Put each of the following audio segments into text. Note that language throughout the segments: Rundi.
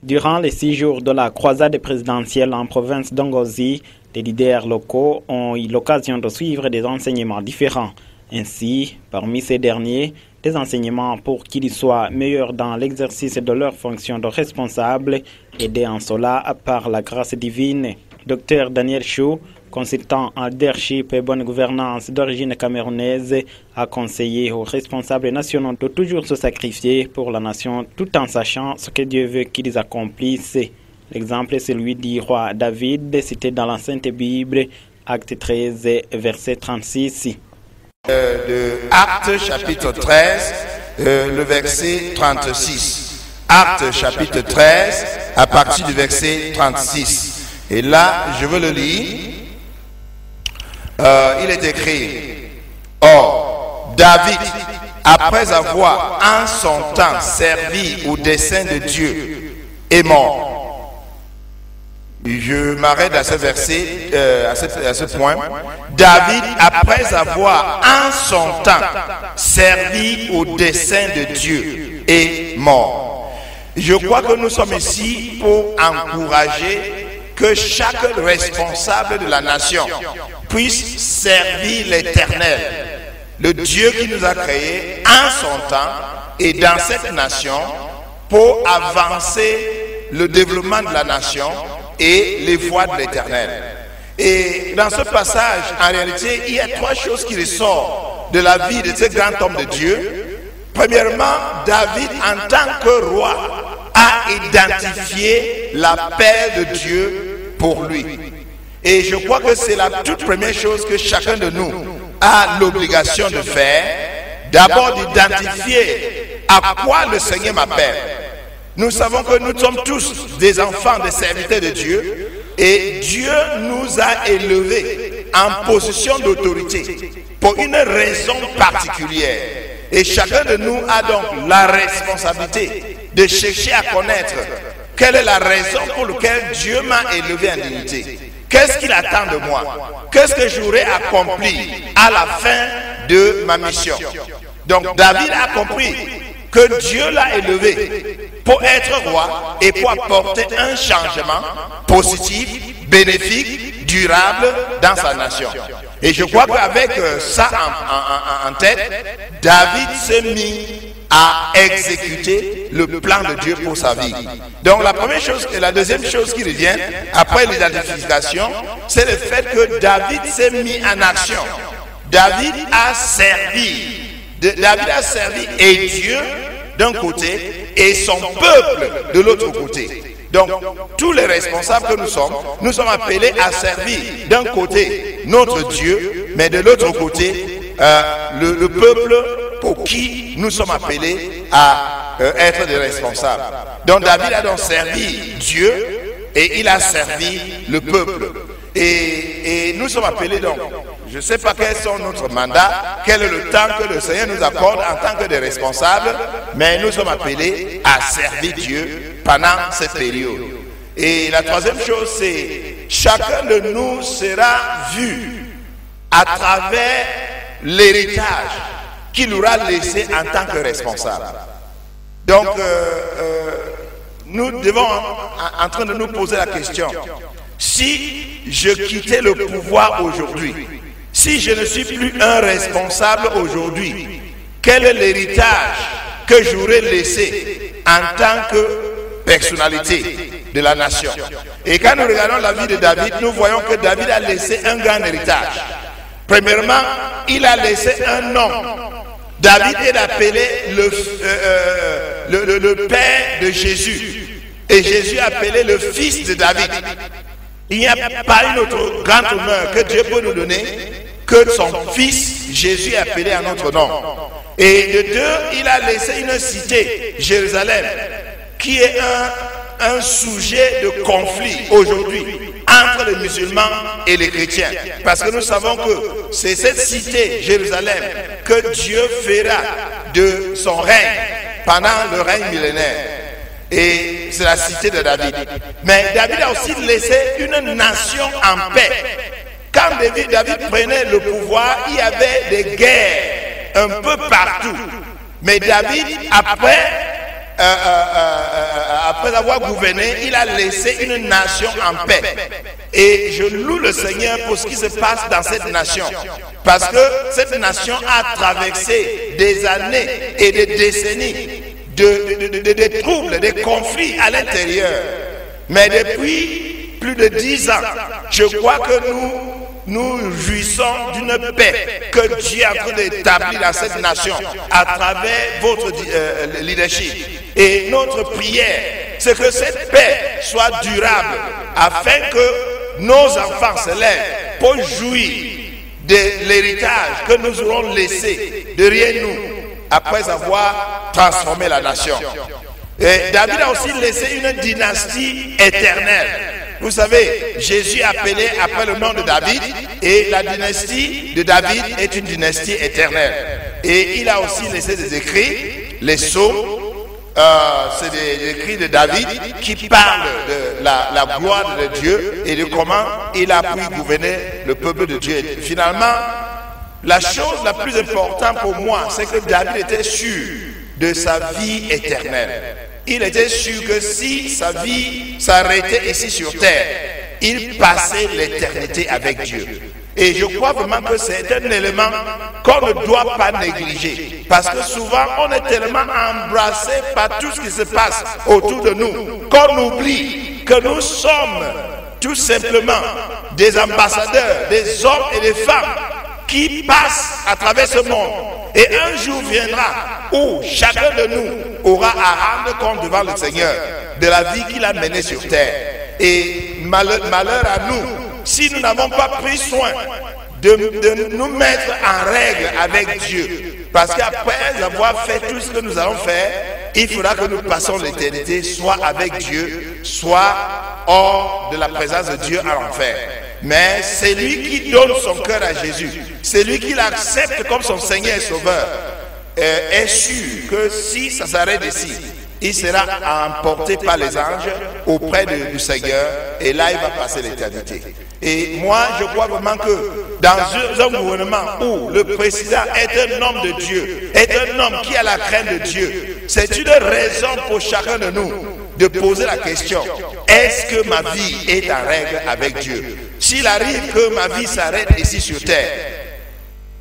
Durant les 6 jours de la croisade présidentielle en province d'Ongozi, les leaders locaux ont eu l'occasion de suivre des enseignements différents. Ainsi, parmi ces derniers, des enseignements pour qu'ils soient meilleurs dans l'exercice de leur fonction de responsable, aidés en cela par la grâce divine. Dr Daniel Chou, consultant en leadership et bonne gouvernance d'origine camerounaise, a conseillé aux responsables nationaux de toujours se sacrifier pour la nation tout en sachant ce que Dieu veut qu'ils accomplissent. L'exemple est celui du roi David, cité dans la Sainte Bible, Acte 13, verset 36. De Acte chapitre 13, le verset 36. Acte chapitre 13, à partir du verset 36. Et là, je veux le lire. Il est écrit: Or, David, après avoir en son temps servi au dessein de Dieu, est mort. Je m'arrête à ce verset, à ce point. David, après avoir en son temps servi au dessein de Dieu, est mort. Je crois que nous sommes ici pour encourager que chaque responsable de la nation puisse servir l'Éternel, le Dieu qui nous a créés en son temps et dans cette nation pour avancer le développement de la nation et les voies de l'Éternel. Et dans ce passage, en réalité, il y a 3 choses qui ressortent de la vie de ce grand homme de Dieu. Premièrement, David, en tant que roi, a identifié la paix de Dieu pour lui. Et je crois que c'est la toute première chose que chacun de nous a l'obligation de faire. D'abord, d'identifier à quoi le Seigneur m'appelle. Nous savons que nous sommes tous des enfants, des serviteurs de Dieu. Et Dieu nous a élevés en position d'autorité pour une raison particulière. Et chacun de nous a donc la responsabilité de chercher à connaître quelle est la raison pour laquelle Dieu m'a élevé en dignité. Qu'est-ce qu'il attend de moi? Qu'est-ce que j'aurai accompli à la fin de ma mission? Donc David a compris que Dieu l'a élevé pour être roi et pour apporter un changement positif, bénéfique, durable dans sa nation. Et je crois qu'avec ça en tête, David s'est mis à exécuter le plan de Dieu pour sa vie. Donc la première chose et la deuxième chose qui revient après l'identification, c'est le fait que David s'est mis en action. David a servi. David a servi et Dieu d'un côté et son peuple de l'autre côté. Donc, tous les responsables que nous sommes appelés à servir d'un côté notre Dieu, mais de l'autre côté le peuple pour qui nous sommes appelés à être des responsables. Donc, David a donc servi Dieu et il a servi le peuple. Et nous sommes appelés donc, je ne sais pas quels sont notre mandat, quel est le temps que le Seigneur nous accorde en tant que des responsables, mais nous sommes appelés à servir Dieu pendant cette période. Et la troisième chose, c'est chacun de nous sera vu à travers l'héritage qu'il aura laissé en tant que responsable. Donc, nous devons en train de nous poser la question: si je quittais le pouvoir aujourd'hui, si je ne suis plus un responsable aujourd'hui, quel est l'héritage que j'aurais laissé en tant que personnalité de la nation? Et quand nous regardons la vie de David, nous voyons que David a laissé un grand héritage. Premièrement, il a laissé un nom. David est appelé le père de Jésus. Et Jésus est appelé le fils de David. Il n'y a pas une autre grande honneur que Dieu peut nous donner que son fils Jésus est appelé à notre nom. Et de deux, il a laissé une cité, Jérusalem, qui est un sujet de conflit aujourd'hui entre les musulmans et les chrétiens. Parce que nous savons que c'est cette cité, Jérusalem, que Dieu fera de son règne pendant le règne millénaire. Et c'est la cité de David. Mais David a aussi laissé une nation en paix. Quand David prenait le pouvoir, il y avait des guerres un peu partout. Mais David, après après avoir gouverné, il a laissé une nation en paix. Et je loue le Seigneur pour ce qui se passe dans cette nation. Parce que cette nation a traversé des années et des décennies de troubles, des conflits à l'intérieur. Mais depuis plus de 10 ans, je crois que nous jouissons d'une paix que Dieu est en train d'établir dans cette nation à travers votre leadership. Et notre prière, c'est que cette paix soit durable afin que nos enfants se lèvent pour jouir de l'héritage que nous aurons laissé derrière nous après avoir transformé la nation. Et David a aussi laissé une dynastie éternelle. Vous savez, Jésus est appelé après le nom de David et la dynastie de David est une dynastie éternelle. Et il a aussi laissé des écrits, les psaumes, c'est des écrits de David qui parlent de la gloire de Dieu et de comment il a pu gouverner le peuple de Dieu. Et finalement, la chose la plus importante pour moi, c'est que David était sûr de sa vie éternelle. Il était sûr que si sa vie s'arrêtait ici sur terre, il passait l'éternité avec Dieu. Et je crois vraiment que c'est un élément qu'on ne doit pas négliger. Parce que souvent, on est tellement embrassé par tout ce qui se passe autour de nous qu'on oublie que nous sommes tout simplement des ambassadeurs, des hommes et des femmes qui passent à travers ce monde. Et un jour viendra où chacun de nous aura à rendre compte devant le Seigneur de la vie qu'il a menée sur terre. Et malheur à nous si nous n'avons pas pris soin de nous mettre en règle avec Dieu. Parce qu'après avoir fait tout ce que nous allons faire, il faudra que nous passions l'éternité soit avec Dieu, soit hors de la présence de Dieu à l'enfer. Mais c'est lui qui donne son cœur à Jésus, c'est lui qui l'accepte comme son Seigneur et Sauveur, est sûr que si ça s'arrête ici, il sera emporté par les anges auprès du Seigneur et là il va passer l'éternité. Et moi je crois vraiment que dans un gouvernement où le président est un homme de Dieu, est un homme qui a la crainte de Dieu, c'est une raison pour chacun de nous de poser la question: est-ce que ma vie est en règle avec Dieu? S'il arrive que ma vie s'arrête ici sur terre,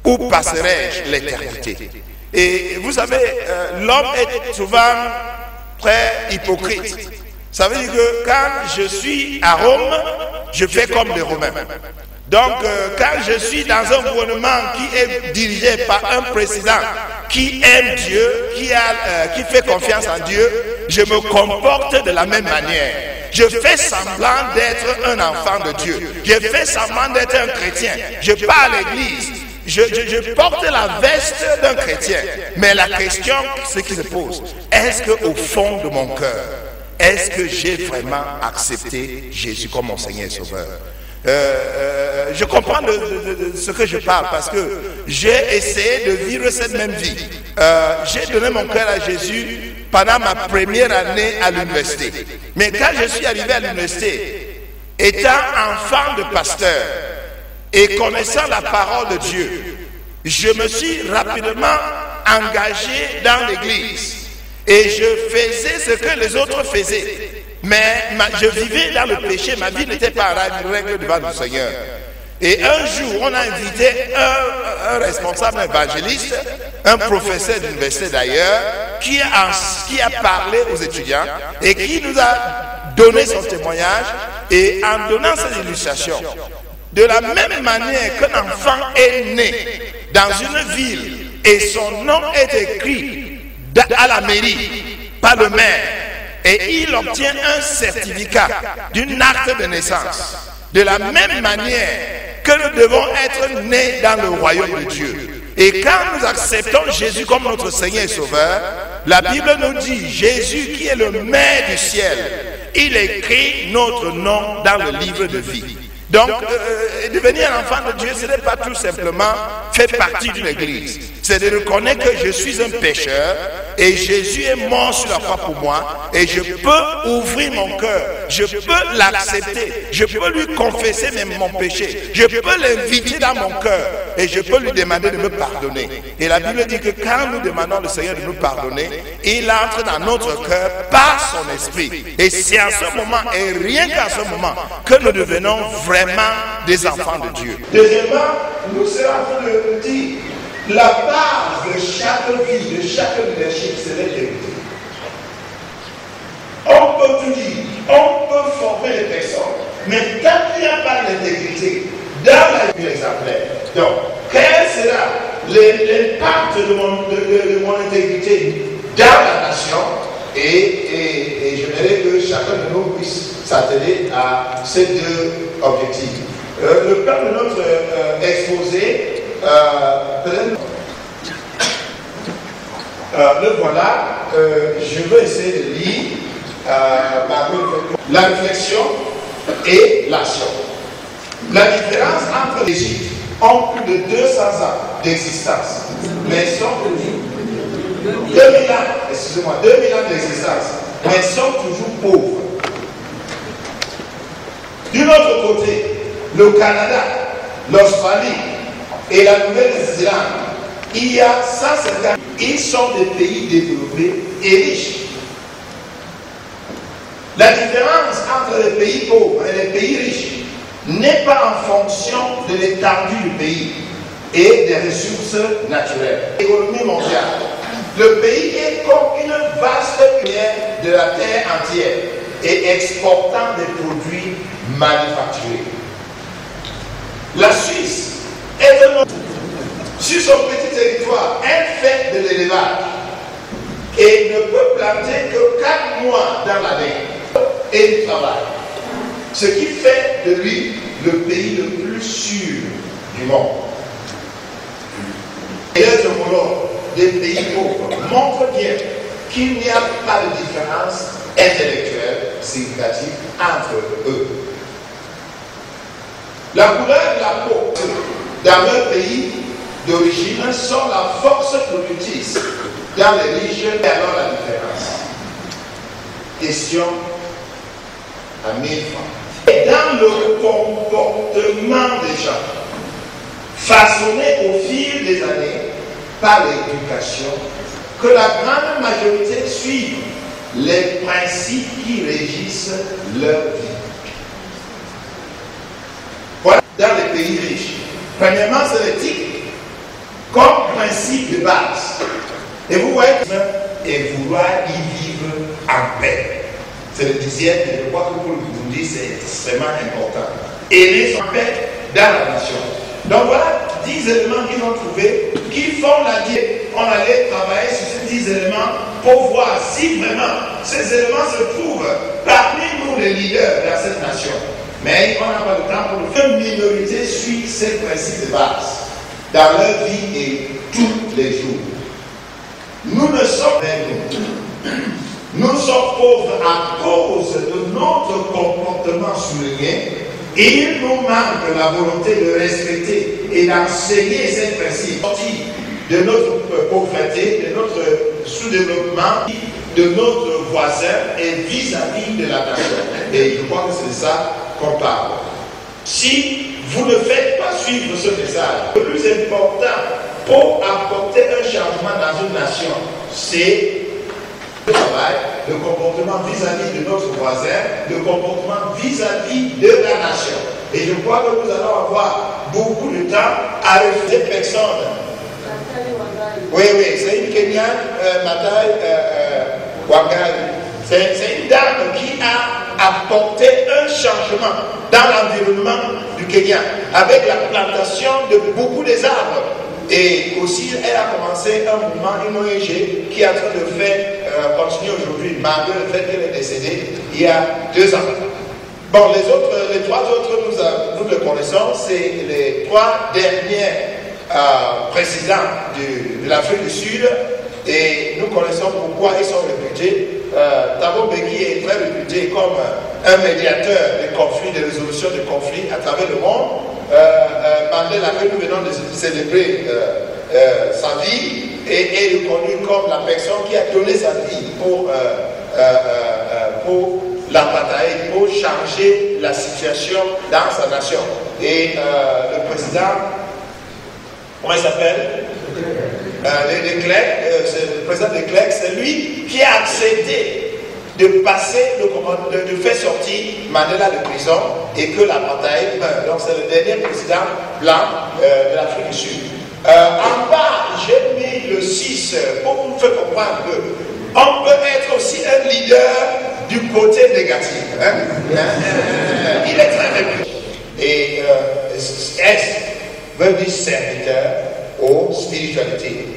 où passerai-je l'éternité? Et vous savez, l'homme est souvent très hypocrite. Ça veut dire que quand je suis à Rome, je fais comme les Romains. Donc, quand je suis dans un gouvernement qui est dirigé par un président qui aime Dieu, qui fait confiance en Dieu, je me comporte de la même manière. Je fais semblant d'être un enfant de Dieu. Je fais semblant d'être un chrétien. Je pars à l'église. Je porte la veste d'un chrétien. Mais la question, ce qui se pose, est-ce qu'au fond de mon cœur, est-ce que j'ai vraiment accepté Jésus comme mon Seigneur et Sauveur? Je comprends de ce que je parle parce que j'ai essayé de vivre cette même vie. J'ai donné mon cœur à Jésus pendant ma première année à l'université. Mais quand je suis arrivé à l'université, étant enfant de pasteur et connaissant la parole de Dieu, je me suis rapidement engagé dans l'église et je faisais ce que les autres faisaient. Mais je vivais dans le péché, ma vie n'était pas en règle devant le Seigneur. Et un jour, on a invité un responsable évangéliste, un professeur d'université d'ailleurs, qui a parlé aux étudiants et qui nous a donné son témoignage. Et en donnant cette illustration, de la même manière qu'un enfant est né dans une ville et son nom est écrit à la mairie par le maire, et il obtient un certificat d'une acte de naissance. De la même manière que nous devons être nés dans le royaume de Dieu. Et quand nous acceptons Jésus comme notre Seigneur et Sauveur, la Bible nous dit, Jésus qui est le maire du ciel, il écrit notre nom dans le livre de vie. Donc, devenir un enfant de Dieu, ce n'est pas tout simplement faire partie d'une église. C'est de reconnaître que je suis un pécheur et Jésus est mort sur la croix pour moi et je peux ouvrir mon cœur, je peux l'accepter, je peux lui confesser même mon péché, je peux l'inviter dans mon cœur et je peux lui demander de me pardonner. Et la Bible dit que quand nous demandons au Seigneur de nous pardonner, il entre dans notre cœur par son esprit. Et c'est à ce moment et rien qu'à ce moment que nous devenons vraiment des enfants de Dieu. Deuxièmement, nous serons en train de dire la base de chaque vie, de chaque leadership, c'est l'intégrité. On peut tout dire, on peut former les personnes, mais quand il n'y a pas d'intégrité dans la vie exemplaire, donc quel sera l'impact de mon intégrité dans la nation? Et j'aimerais que chacun de nous puisse s'atteler à ces deux objectifs. Le plan de notre exposé, le voilà, je vais essayer de lire la réflexion et l'action. La différence entre les Égyptes ont plus de 200 ans d'existence, mais sont 2000 ans d'existence, mais sont toujours pauvres. D'un autre côté, le Canada, l'Australie et la Nouvelle-Zélande, il y a 150, ils sont des pays développés et riches. La différence entre les pays pauvres et les pays riches n'est pas en fonction de l'étendue du pays et des ressources naturelles. L'économie mondiale. Le pays est comme une vaste minière de la terre entière et exportant des produits manufacturés. La Suisse est un autre. Sur son petit territoire, elle fait de l'élevage et ne peut planter que 4 mois dans l'année et du travail. Ce qui fait de lui le pays le plus sûr du monde. Et les homologues des pays pauvres montrent bien qu'il n'y a pas de différence intellectuelle significative entre eux. La couleur de la peau dans leur pays d'origine sont la force productrice dans les riches, et alors la différence. Question à 1000 francs. Et dans le comportement des gens, façonné au fil des années par l'éducation, que la grande majorité suive les principes qui régissent leur vie. Voilà, dans les pays riches. Premièrement, c'est l'éthique comme principe de base. Et vous voyez, et vouloir y vivre en paix. C'est le 10e, et je crois que pour vous dire, c'est extrêmement important. Aimer en paix dans la nation. Donc voilà 10 éléments qu'ils ont trouvés, qui font la vie. On allait travailler sur ces 10 éléments pour voir si vraiment ces éléments se trouvent parmi nous les leaders dans cette nation. Mais on n'a pas le temps pour le faire. Une minorité suit ces principes de base dans leur vie et tous les jours. Nous ne sommes pas nous sommes pauvres à cause de notre comportement souligné et il nous manque la volonté de respecter et d'enseigner ces principes de notre pauvreté, de notre sous-développement, de notre voisin et vis-à-vis de la nation. Et je crois que c'est ça qu'on parle. Si vous ne faites pas suivre ce message, le plus important pour apporter un changement dans une nation, c'est le travail, le comportement vis-à-vis de notre voisin, le comportement vis-à-vis de la nation. Et je crois que nous allons avoir beaucoup de temps à refuser personne. Oui, c'est une Kenyane, Matai Wangali. C'est une dame qui a apporté un changement dans l'environnement du Kenya avec la plantation de beaucoup des arbres. Et aussi, elle a commencé un mouvement, une ONG, qui est en train de faire continuer aujourd'hui, malgré le fait qu'elle est décédée il y a 2 ans. Bon, les 3 autres, nous le connaissons, c'est les 3 derniers présidents de l'Afrique du Sud, et nous connaissons pourquoi ils sont réputés. Thabo Mbeki est très réputé comme un médiateur des conflits, de résolution de conflits à travers le monde. Mandela, que nous venons de célébrer sa vie et est reconnu comme la personne qui a donné sa vie pour l'apartheid, pour changer la situation dans sa nation. Et le président, comment il s'appelle? Le président de Klerk, c'est lui qui a accepté de faire sortir Mandela de prison et que l'apartheid meurt. Donc c'est le dernier président blanc de l'Afrique du Sud. En bas, j'ai mis le 6 pour vous faire comprendre qu'on peut être aussi un leader du côté négatif. Il est très réputé. Et S veut dire serviteur aux spiritualités.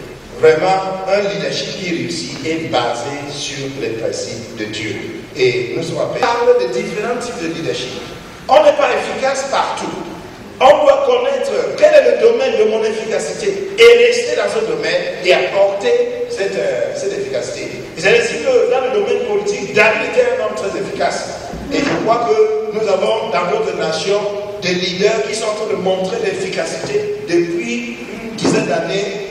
Vraiment, un leadership qui réussit est basé sur les principes de Dieu. Et nous sommes appelés à parler de différents types de leadership. On n'est pas efficace partout. On doit connaître quel est le domaine de mon efficacité et rester dans ce domaine et apporter cette efficacité. C'est ainsi que dans le domaine politique, David était un homme très efficace. Et je crois que nous avons dans notre nation des leaders qui sont en train de montrer l'efficacité depuis une dizaine d'années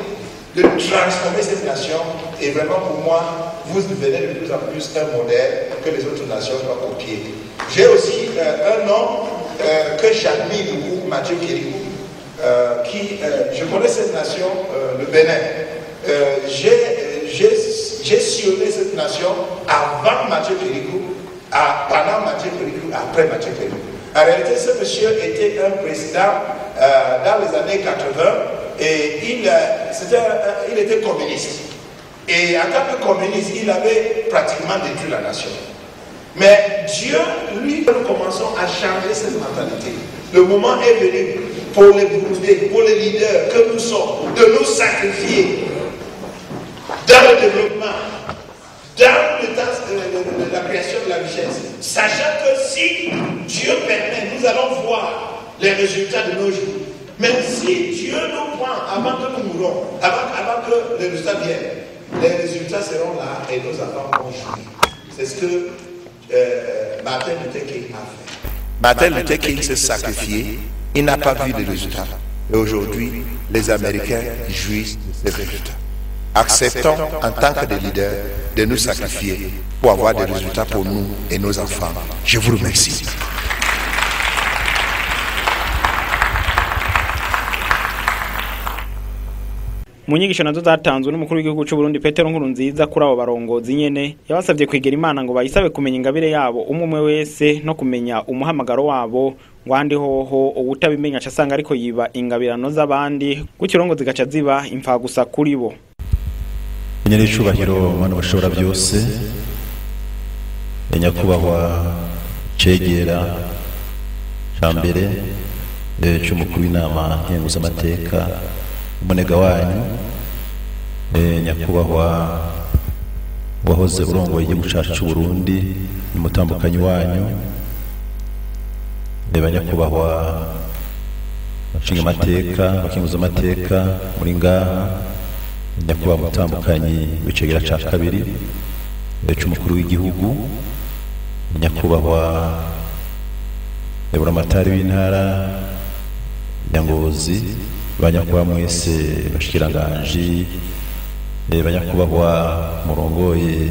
de transformer cette nation. Et vraiment pour moi, vous devenez de plus en plus un modèle que les autres nations doivent copier. J'ai aussi un homme que j'admire beaucoup, Mathieu Kirikou, je connais cette nation, le Bénin. J'ai sillonné cette nation avant Mathieu Kirikou, pendant Mathieu Kirikou, après Mathieu Kirikou. En réalité, ce monsieur était un président dans les années 80 et il était communiste. Et en tant que communiste, il avait pratiquement détruit la nation. Mais Dieu, lui, nous commençons à changer cette mentalité. Le moment est venu pour les groupes, pour les leaders que nous sommes, de nous sacrifier dans le développement, dans le temps de la création de la richesse. Sachant que si Dieu permet, nous allons voir les résultats de nos jours. Même si Dieu nous prend avant que nous mourons, avant que les résultats viennent, les résultats seront là et nos enfants vont jouir. C'est ce que Martin Luther King a fait. Martin Luther King s'est sacrifié, il n'a pas vu de résultats. Et aujourd'hui, les Américains jouissent de ces résultats. Acceptons en tant que des leaders de nous sacrifier pour avoir des résultats pour nous et nos enfants. Je vous remercie. mu nyigisho nazo zatanzwe n'umukuru w'igihugu cy'u Burundi Petero Nkurunziza kuri abo barongozi nyene yabasabye kwegera Imana ngo bayisabe kumenya ingabire yabo umwe wese no kumenya umuhamagaro wabo ngwandi hoho ubutabimenya cyasanga ariko yiba ingabirano z'abandi gukirongo zigaca ziba imfa gusa kuri bo. Nyere cyubahiro mwana bashobora byose nyakubahwa cegera cyambere cy'umukuru w'inama nkenguzamateka umunega wanyu nyakubahwa wahoze urongoye igihugu cyacu cy'u Burundi n'umutambukanyi wanyu nyakubahwa bashinga amateka bakinguza amateka muri ngaha nyakubahwa umutambukanyi w'icegera cya kabiri cy'umukuru w'igihugu nyakubahwa buramatari w'intara ya Ngozi banyakubahwa mwese bashikiranganje banyakubahwa murongoye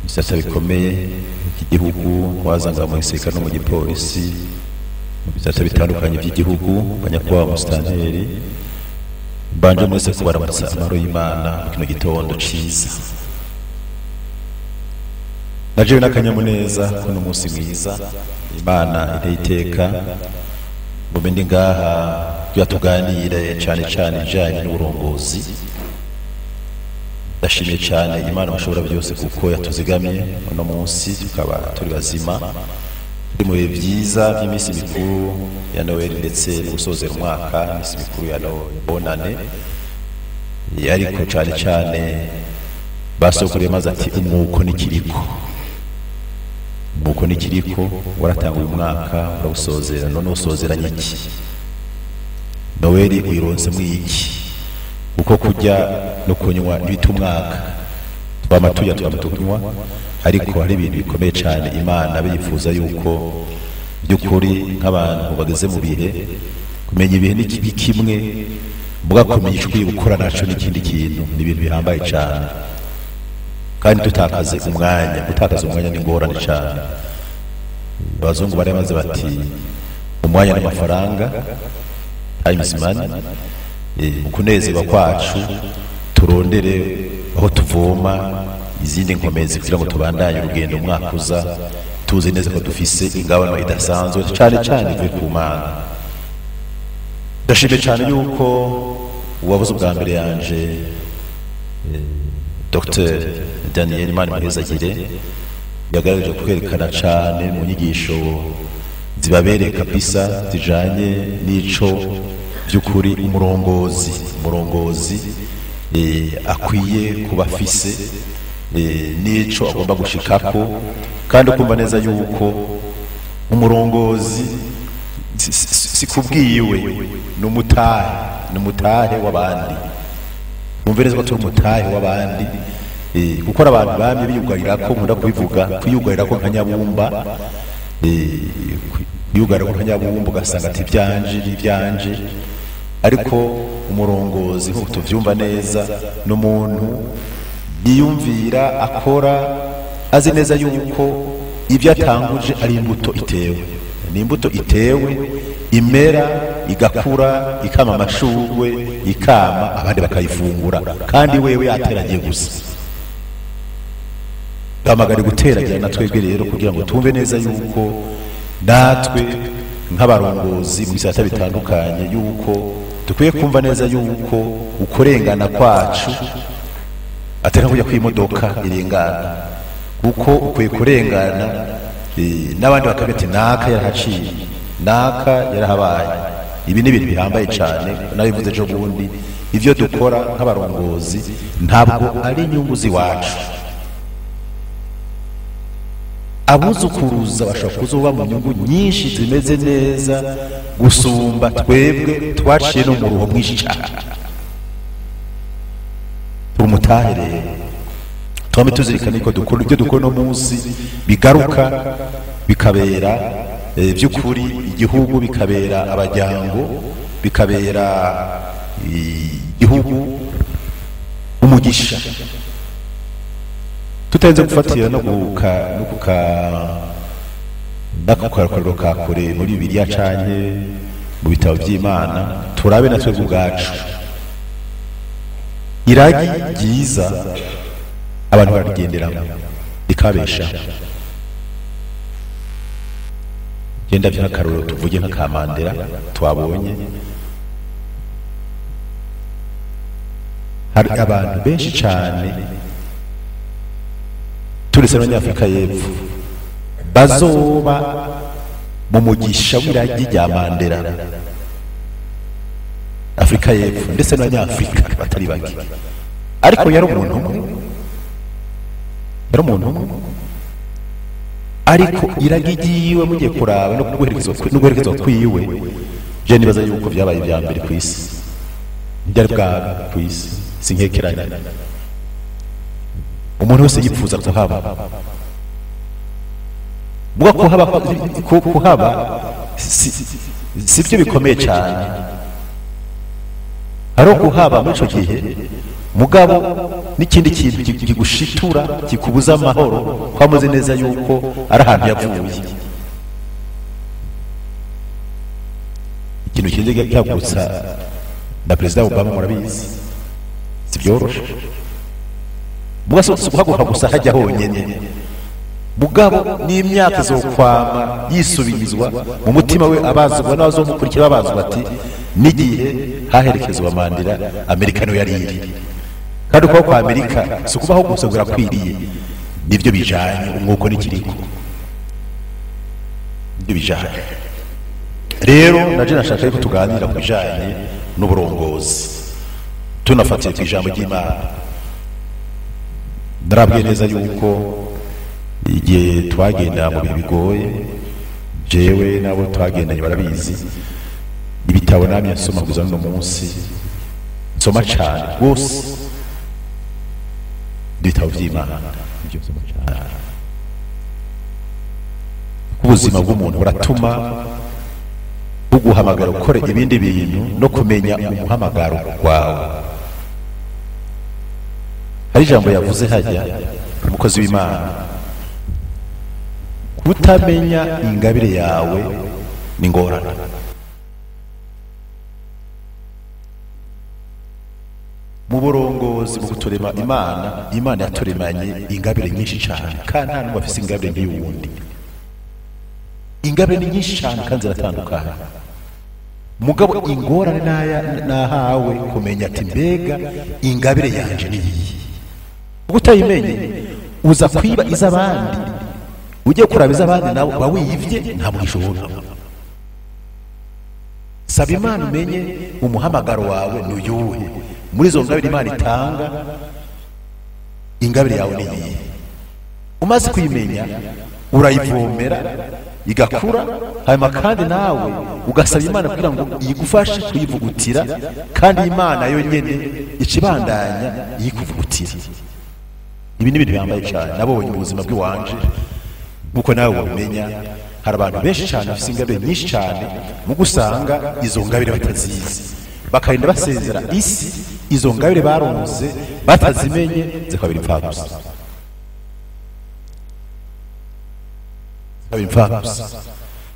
bisata bikomeye igihugu wazanga mu gisirikare no mu gipolisi mu bisata bitandukanye by'igihugu banyakubahwa mustanteri banje mwese kubaramutsa amaro y'Imana mu gitondo ciza naje nakanyamuneza kuno munsi mwiza Imana iteka mubendi ngaha tuyatuganire cyane janye n'uburongozi ndashimiye cyane Imana bashobora byose kuko yatuzigamiye no munsi tukaba turi bazima turi mu byiza by'imisi mikuru ya Noel ndetse n'usozera umwaka imisi mikuru ya Bonane ariko cyane basokuriye maze ati umuko nikiriko waratanga uyu mwaka urawusozera none usozera nyiki Noel uyironse mwiki uko kujya no kunywa bita umwaka twamatuya twamatunywa ariko hari ibintu bikomeye cyane Imana biyifuza yuko byukuri nk'abantu bageze mu bihe kumenya ibihe n'ikimwe muga kumenya icyo gukora naco n'ikindi kintu ni ibintu bihambaye cyane kandi gutakaza umwanya ni ngorane cyane. Abazungu bari bamaze bati umwanya n'amafaranga time is money. Ukunezerwa kwacu turondere aho tuvoma izindi nkomezi kugira ngo tubandanye urugendo umwaka uza tuzi neza ko dufise ingabano idasanzwe cyane cyane ivuye ku Mana. Ndashimye cyane yuko uwabuze ubwa mbere yanje Dr. Daniel Manihezagire yagaragaje kwerekana cyane mu nyigisho zibabereye kabisa zijanye n'ico by'ukuri umurongozi akwiye kuba afise n'ico agomba gushikako, kandi ukumva neza yuko umurongozi si kubwiwe n'umutahe w'abandi. Mwumve neza ko turi umutahe w'abandi, kuko abantu bamye biyugarira ko nkunda kubivuga kwiyugarira ko nka Nyabumba, kwiyugarira ko nka Nyabumba ugasanga ati ibyanje, ariko umurongozi nk'uko tuvyumva neza n'umuntu yiyumvira akora azi neza yuko ibyo atanguje ari imbuto itewe, ni imbuto itewe imera igakura ikama amashurwe ikama abandi bakayifungura, kandi wewe yateragiye gusa. Duhamagare guteragira na twebwe rero kugira ngo tumve neza yuko natwe nk'abarongozi mu bisata bitandukanye yuko dukwiye kumva neza yuko ukurengana kwacu atari kujya kw'imodoka irengana, kuko ukwiye kurengana n'abandi bakabiti naka yarahaciye naka yarahabaye. Ibi ni ibintu bihambaye cyane, nabivuze ejo bundi, ivyo dukora nk'abarongozi ntabwo ari inyungu ziwacu. Abuzukuruza bashobora kuzoba mu nyungu nyinshi zimeze neza gusumba twebwe twaciye no mu ruho mwinshi cyane. Umutahe rero twame tuzirikana ko dukora ibyo dukora no munsi bigaruka bikabera by'ukuri igihugu, bikabera abajyango, bikabera igihugu umugisha. Tutarenze gufatira no kukarukaro ka kure muri Bibiliya canke mu bitabo by'Imana, turabe natwe ubwacu iragi ryiza abantu barigenderamo rikabesha. Genda by'akaroro tuvuge nka Kamandera twabonye, hari abantu benshi cyane turetse n'Abanyafurika y'Epfo bazoba mu mugisha w'iragi rya Mandela. Afrika y'Epfo ndetse n'Abanyafurika batari bake, ariko yari umuntu umwe, ariko iragi ryiwe mugiye kuraba no guherekezwa kwiwe, je nibaza yuko byabaye ibya mbere ku isi, byari bwaba ku isi sinkekeranya. Umuntu wese yipfuza kuhaba, muga kuhaba si byo bikomeye cyane, ari kuhaba muri ico gihe mugabo n'ikindi kintu kigushitura kikubuza amahoro, kwamuze neza yuko ari ahantu yavuye. Ikintu kije cyagutsa na Perezida Obama murabizi sibyoroshe, mugaso guhaguruka gusa hajya honyene, mugabo n'imyaka izokwama yisubirizwa mu mutima we, abazwa n'abazomukurikira babazwa ati n'igihe haherekezwa Mandela Amerika no yari iri, kandi uko kwa Amerika si ukubaho gusa birakwiriye, nivyo bijanye umwuko n'ikiriko, nivyo bijanye. Rero naje nashaka yuko tuganira ku bijanye n'uburongozi tunafatiye ku ijambo ry'Imana. Ndarabwiye neza yuko igihe twagenda mu bihe bigoye, jewe nabo twagendanye barabizi, ibitabo namye nsoma kuza no munsi nsoma cyane rwose, ibitabo by'Imana ibyo nsoma cyane. Ubuzima bw'umuntu buratuma kuguhamagara gukora ibindi bintu no kumenya umuhamagaro wawe. Hari ijambo yavuze hajya umukozi w'Imana, kutamenya ingabire yawe ni ngorane. Mu burongozi mu guturema Imana yaturemanye ingabire nyinshi cyane, kandi nta n'umwe afise ingabire nk'iy'uwundi. Ingabire ni nyinshi cyane kandi ziratandukanye. Mugabo ingorane nahawe kumenya ati mbega ingabire yanje ni iyi. Utayimenye uza kwiba iz'abandi, ugiye kuraba iz'abandi nawe wawiyivye ntabwo ishobora. Saba Imana umenye umuhamagaro wawe n'uyuhe. Muri izo ngabire Imana itanga, ingabire yawe ni iyi. Umaze kuyimenya urayivomera igakura, hanyuma kandi nawe ugasaba Imana kugira ngo igufashe kuyivugutira, kandi Imana yo nyene ikibandanya yikuvugutira. Ibi ni ibintu byambaye cyane nabonye mu buzima bw'iwanje, nkuko nawe wamenya. Hari abantu benshi cyane bafite ingabire nyinshi cyane, mu gusanga izo ngabire batazizi, bakarinda basezera isi izo ngabire baronse batazimenye, zikabira impfagusa.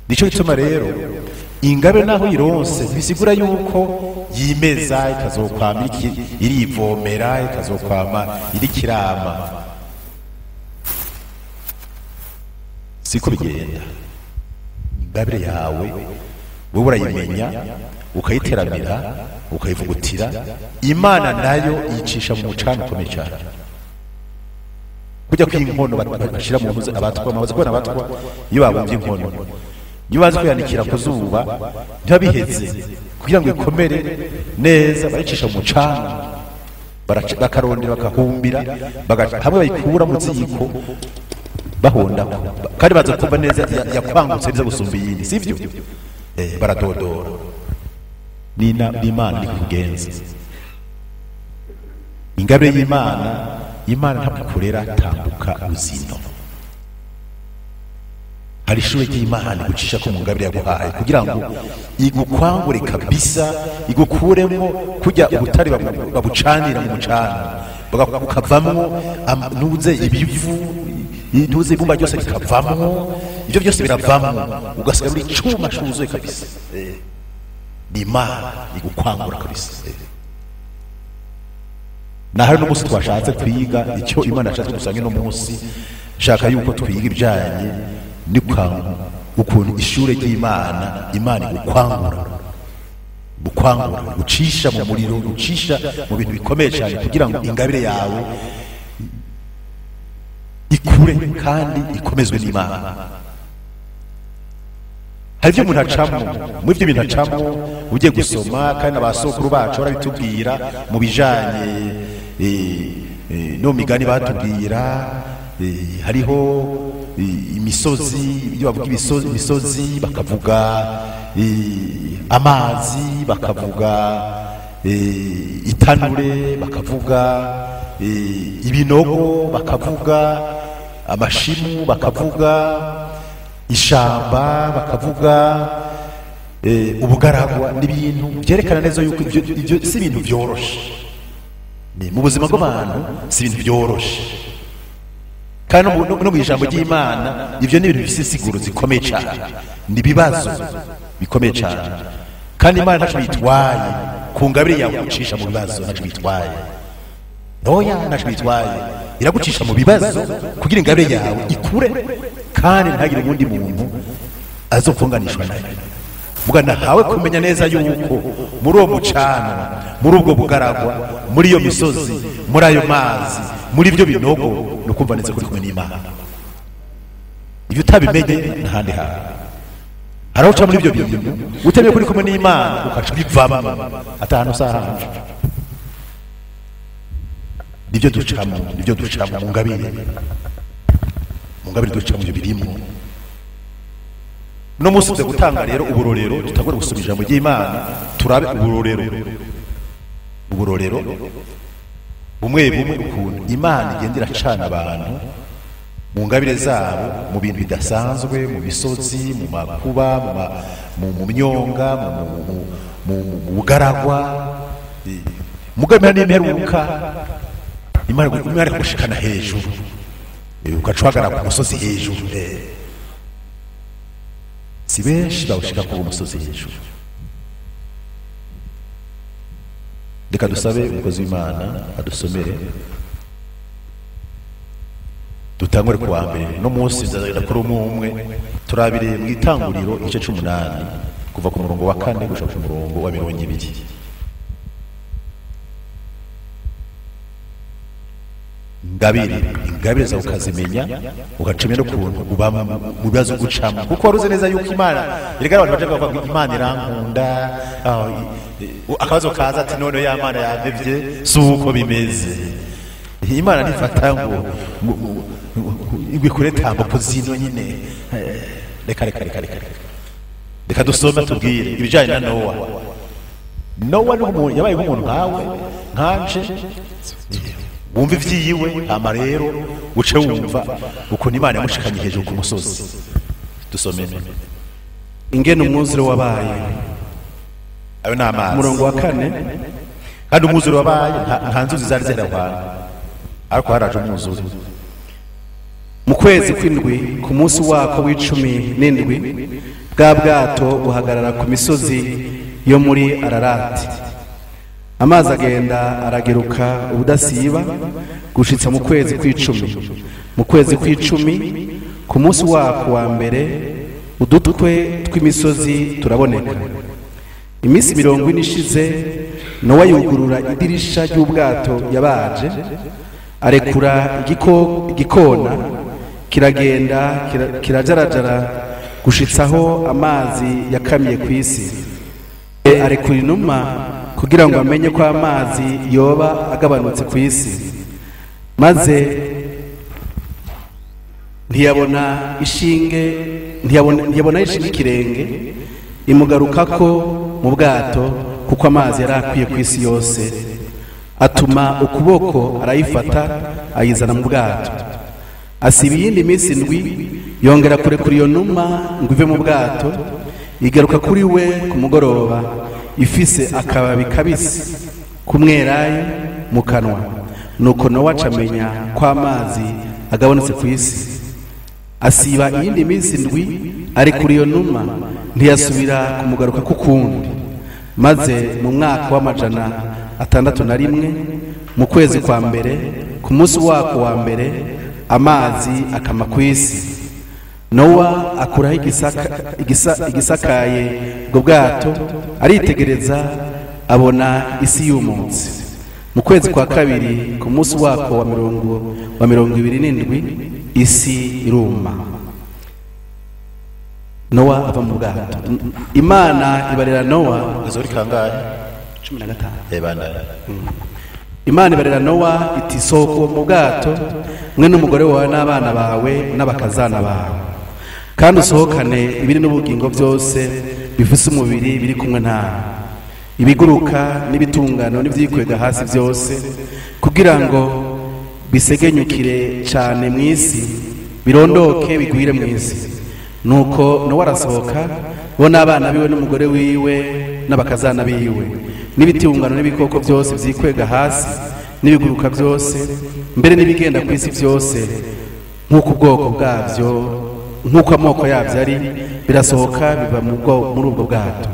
Nico gituma rero ingabire naho ironse bisigura yuko yimeza, ikazokwama irivomera, ikazokwama iri kirama. Siko bigenda. Ingabire yawe wowe urayimenya, ukayiteramira, ukayivugutira. Imana nayo yicisha mu mucanga ukomeye cyane. Kujya kw'inkono bashira mu ntuze abatwa, amaze kubona abatwa iyo babumbye inkono, iyo bazi kuyanikira ku zuba ntibabiheze, kugira ngo ikomere neza baricisha mu mucanga, bakarondera bakahumbira, hamwe bayikura mu ziko bahondako, kandi baza kumva neza yakwangutse neza gusumba iyindi, sivyo? Baradodora. Ni Imana iri kugenza. Ingabire y'Imana, Imana ntabwo ikurera tambuka uzino. Hari ishuri ry'Imana igucisha ko mu ngabire yaguhaye kugira ngo igukwangure kabisa, igukuremo kujya ubutari babucanira mu mucanga, ukavamwo ntuze ibivu, ntuze ibumba ryose rikavamwo, ibyo byose biravamwo, ugasigara uri icyuma cyuzuye kabisa. Ni Imana igukwangura kabisa. Nahari no musi twashatse kwiga icyo Imana yashatse gusange no munsi, shaka yuko twiga ibijanye ukuntu ishure ry'Imana, Imana gukwangura, gucisha mu muriro, gucisha mu bintu bikomeye cyane, kugira ngo ingabire yawe ikure kandi ikomezwe n'Imana. Hari ibyo umuntu acamo, muri ibyo bintu acamo ugiye gusoma, kandi abasokuru bacu barabitubwira mu bijanye no migani batubwira. Hariho imisozi, iyo bavuga imisozi bakavuga amazi, bakavuga itanure, bakavuga ibinogo, bakavuga amashimu, bakavuga ishamba, bakavuga ubugaragwa. N'ibintu byerekana neza yuko ibyo si ibintu byoroshe mu buzima bw'abantu, si ibintu byoroshe. Kandi no mu ijambo ry'Imana ibyo ni ibintu bifite insiguro zikomeye cyane, ni ibibazo bikomeye cyane. Kandi Imana ntacyo bitwaye ku ngabire yawe gucisha mu bibazo, ntacyo bitwaye. Oya, ntacyo bitwaye, iragucisha mu bibazo kugira ingabire yawe ikure, kandi ntagire ubundi muntu azofunganishwa nayo. Mugana hawe kumenya neza yuko muri uwo mucano, muri ubwo bugaragwa, muri iyo misozi, muri ayo mazi, muri ibyo binogo, no kumva neza kuri kumwe n'Imana. Ibyo utabimenye ntahandi hawe. Haraho uca muri ibyo bintu utemeye kuri kumwe n'Imana, ukaca ubivamo atahano sahanje. Nibyo ducamo mu ngabire, ducamo ibyo birimo. No musi twe gutanga rero uburorero, tutagora gusoma ijambo ry'Imana, turabe uburorero bumwe ukuntu Imana igenda iracana abantu mu ngabire zabo mu bintu bidasanzwe mu misozi mu makuba mu myonga mu bugaragwa mugamira n'imperuka imana kugushikana hejuru ugacwagara ku musozi hejuru si benshi bawushika ku musozi hejuru. Reka dusabe umukozi w'Imana adusomere dutangure kuwa mbere no munsi nzazagenda kuri umwe turabire mu itanguriro igice c'8 kuva ku murongo wa 4 gushika ku murongo wa 20. ingabire zawe ukazimenya ugacamya no kuntu uba mu bibazo gucamo kuko waruze neza yuko Imana irega abantu baje bavuga ngo Imana irankunda akabazo kaza ati none ya Mana yandevye suko bimeze. Imana nifata ngo igwe kure tambo zino nyine reka dusome tubwire ibijanye na Nowa n'umuntu yabaye nk'umuntu nkawe nkanje wumva ivyiwe ama rero uce wumva uko Imana yamushikanye hejuru ku musozi. Dusome ingene umwuzure wabaye ayo n'amazi umurongo wa 4 kandi umwuzure wabaye nta nzuzi zari zirahwana ariko haraje umwuzure mu kwezi kw'indwi ku munsi wako w'17 bwa bwato buhagarara ku misozi yo muri Ararati. Amazi agenda arageruka ubudasiba gushitsa mu kwezi kw'icumi. Mu kwezi kw'icumi ku munsi wako wa mbere udutwe tw'imisozi turaboneka. Iminsi 40 ishize Nowa yugurura idirisha ry'ubwato yabaje arekura igikona kiragenda kirajarajara gushitsaho amazi yakamiye ku isi. Arekura inuma kugira ngo amenye ko amazi yoba agabanutse ku isi, maze ntiyabona ishinge ikirenge imugarukako mu bwato kuko amazi yari akwiye ku isi yose. Atuma ukuboko arayifata ayizana mu bwato. Asiba iyindi minsi 7 yongera kurekura iyo numa ngo ive mu bwato, igaruka kuri we ku mugoroba ifise akababi kabisi kumweraye mu kanwa. Nuko Nowa acamenya ko amazi agabanutse ku isi. Asiba iyindi minsi 7 arekura iyo numa, ntiyasubira kumugaruka kukundi. Maze mu mwaka w'amajana 61 mu kwezi kwa mbere ku munsi wako wa mbere amazi akama ku isi. Nowa akuraho igisakaye ubwo bwato aritegereza abona isi yumutse. Mu kwezi kwa kabiri ku munsi wako wa 27 isi iruma. Nowa ava mu bwato. Imana ibarera Nowa zori kangahe 15. Imana ibarera Nowa iti soko mu bwato mwe n'umugore wawe n'abana bawe n'abakazana bawe, kandi usohokane ibiri n'ubugingo byose bifise umubiri biri kumwe nawe, ibiguruka n'ibitungano n'ivyikwega hasi byose, kugira ngo bisegenyukire cyane mu isi, birondoke bigwire mu isi. Nuko Nowa arasohoka bo n'abana biwe n'umugore wiwe n'abakazana biwe n'ibitungano n'ibikoko byose vyikwega hasi n'ibiguruka byose, mbere n'ibigenda ku isi byose nk'uko ubwoko bwabyo nk'uko amoko yabyo ari, birasohoka biva muri ubwo bwato.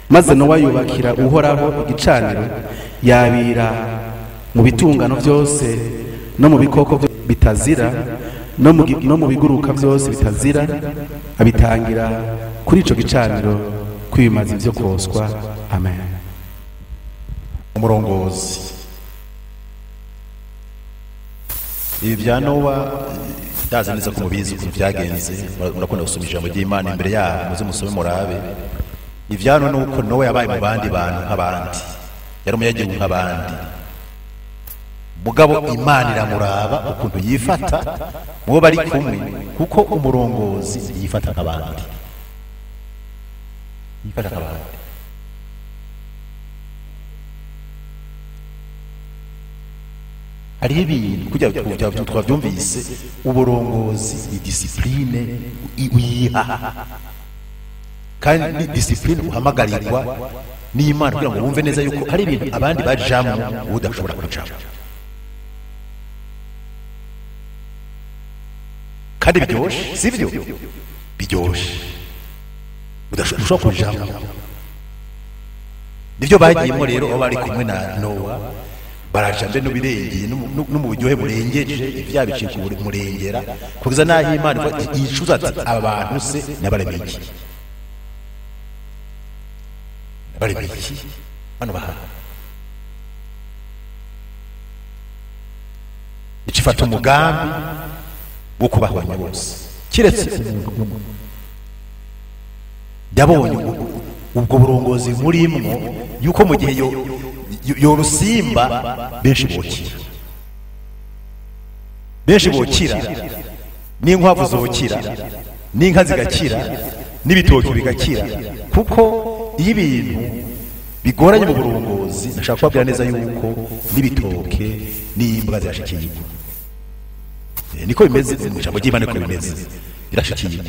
Maze Nowa yubakira Uhoraho igicaniro, yabira mu bitungano byose no mu bikoko bitazira no mu biguruka byose bitazira, abitangira kuri ico gicaniro kwimaza ivyo koswa. Amen. Umurongozi ibi bya Nowa ndaza neza ko mubizi uko byagenze, murakunda gusoma ijambo ry'Imana imbere yaho muze musome murabe. Ivyano nuko Nowa yabaye mu bandi bantu nk'abandi, yari umuyagihugu nk'abandi, mugabo Imana iramuraba ukuntu yifata mubo bari kumwe, kuko umurongozi yifata nk'abandi. hariho ibintu kugira ngo twabyumvise uburongozi idisipline wiha kandi ni disipline uhamagarirwa n'Imana kugira ngo wumve neza yuko hari ibintu abandi bajamo udashobora kujamo kandi biryoshe sivyo biryoshe udashobora kujamo nivyo bagiyemo rero aho bari kumwe na Nowa baraja mbe n'ubirengeye no mu buryohe burengeje ivyabicika murengera kugeza naho Imana yicuza ati aba bantu se nabaremiki bano bahana ikifata umugambi wo kubahwanya bose kiretse umuntu umwe yabonye ubwo burongozi murimwo yuko mu gihe yorusimba benshi bokira n'inkwavu zokira n'inka zigakira n'ibitoki bigakira kuko iyo ibintu bigoranye mu burongozi ndashaka kubabwira neza yuko n'ibitoke n'imbwa zirashikirwa niko bimeze mu ijambo ry'Imana ko bimeze birashikirwa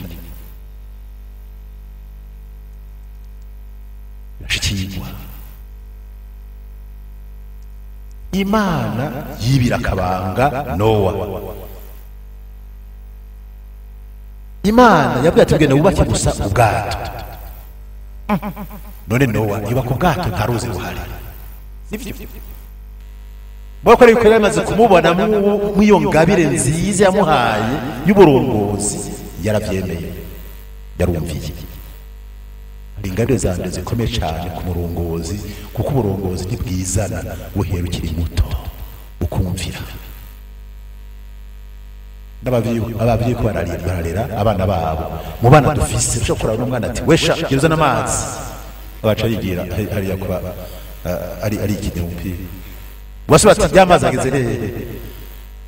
Imana yibira akabanga Nowa. Imana yabwiye ati genda wubake gusa ubwato. None Nowa yubaka ubwato ntaruzi ruhari. Sivyo? Boko riko yamaze kumubona mu iyo ngabire nziza yamuhaye y'uburongozi yaravyemeye. Yarumviye. Ingabire zande zikomeye cyane ku murongozi kuko uburongozi ntibwizana buhera ukiri muto ukumvira n'abavyeyi ko bararera abana babo mu bana dufise cyo kurana n'umwana ati wesha giruza n'amazi abaca yigira hari yakwa ari ikidempi wase bati byamazi ageze hehe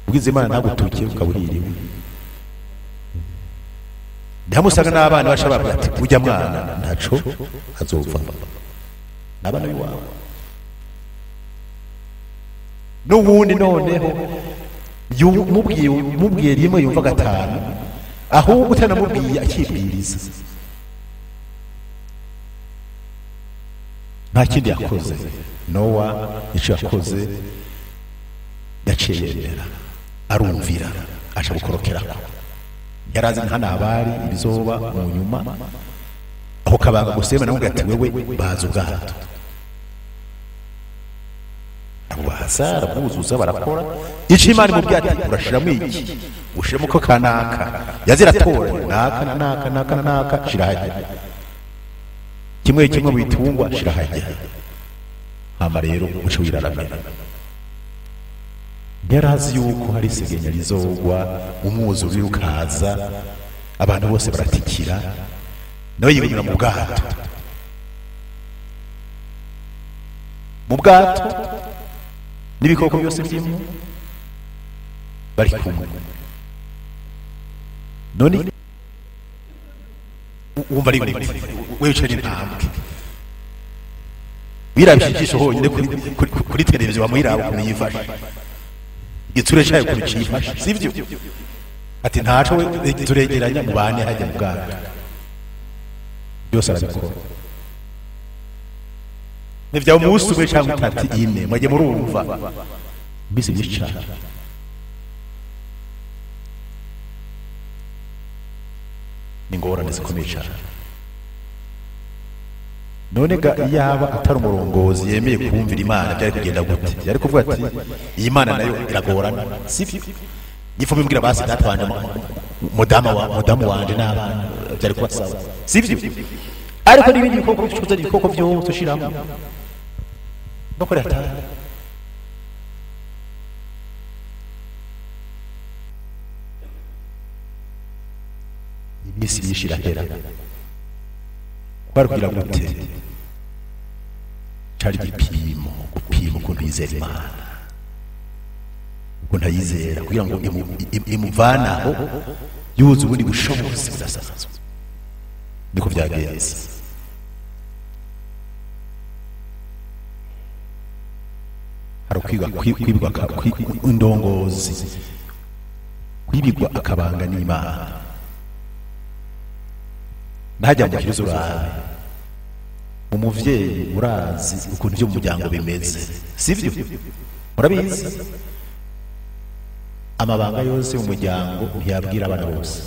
ubwize Imana nagutukiye ukabuririwe ndamusanga n'abana bashababye ati ujya mwana ntaco azova nabana biwawe n'ubundi noneho mubwiye rimwe yumva gatanu ahubwo utanamubwiye akibwiriza nta kindi yakoze Nowa icyo yakoze yaciye yemera arumvira aca gukorokeraho yarazi hana abari ibizoba mu nyuma aho kabanga gusema namwe ati wewe baza ubwato abasara buzuza barakora ico Imana mu byati urashiramo iki ushiremo ko kanaka yazira tora naka shirahajya kimwe bitungwa shirahajya hama rero uco wiraramira yarazi yuko hari isegenya rizogwa umwuzure ukaza abantu bose baratikira nawe yibinira mu bwato n'ibikoko byose by'imwe bari kumwe none wumva ari wicaye intambwe wirabishijisho honyine kuri televiziyo bamuhiraba ukuntu yifashe itsure cyayo kuri cyifashe sivyo ati ntaco turegeranya mu bane hajya mu bwato byose arabikora nivya umunsi umwe cyangwa utati ine mwaje murumva mbisi bica n'ingorane zikomeye cyane none ga yaba atari umurongozi yemeye kumvira Imana byari kugenda gute yari kuvuga ati iyi Mana nayo iragorana sivyo nifu bimbwira basi data wanje mudamu wanje n'abana byari kubasaba sivyo ariko n'ibindi bikoko bicuza ibikoko byose ushiramo no kuri atari imisi yishira hera barubwira gute cari gupima ukuntu yizera Imana ukuntu ayizera kugira ngo imuvanaho yuzuye ubundi bushobozi budasanzwe niko byagenze haruko kwibwa indongozi kwibigwa akabanga n'Imana ntajya mu kibazo urabe umuvyeyi urazi ukuntu byo mu muryango bimeze sivyo murabizi amabanga yose mu muryango ntiyabwira abana bose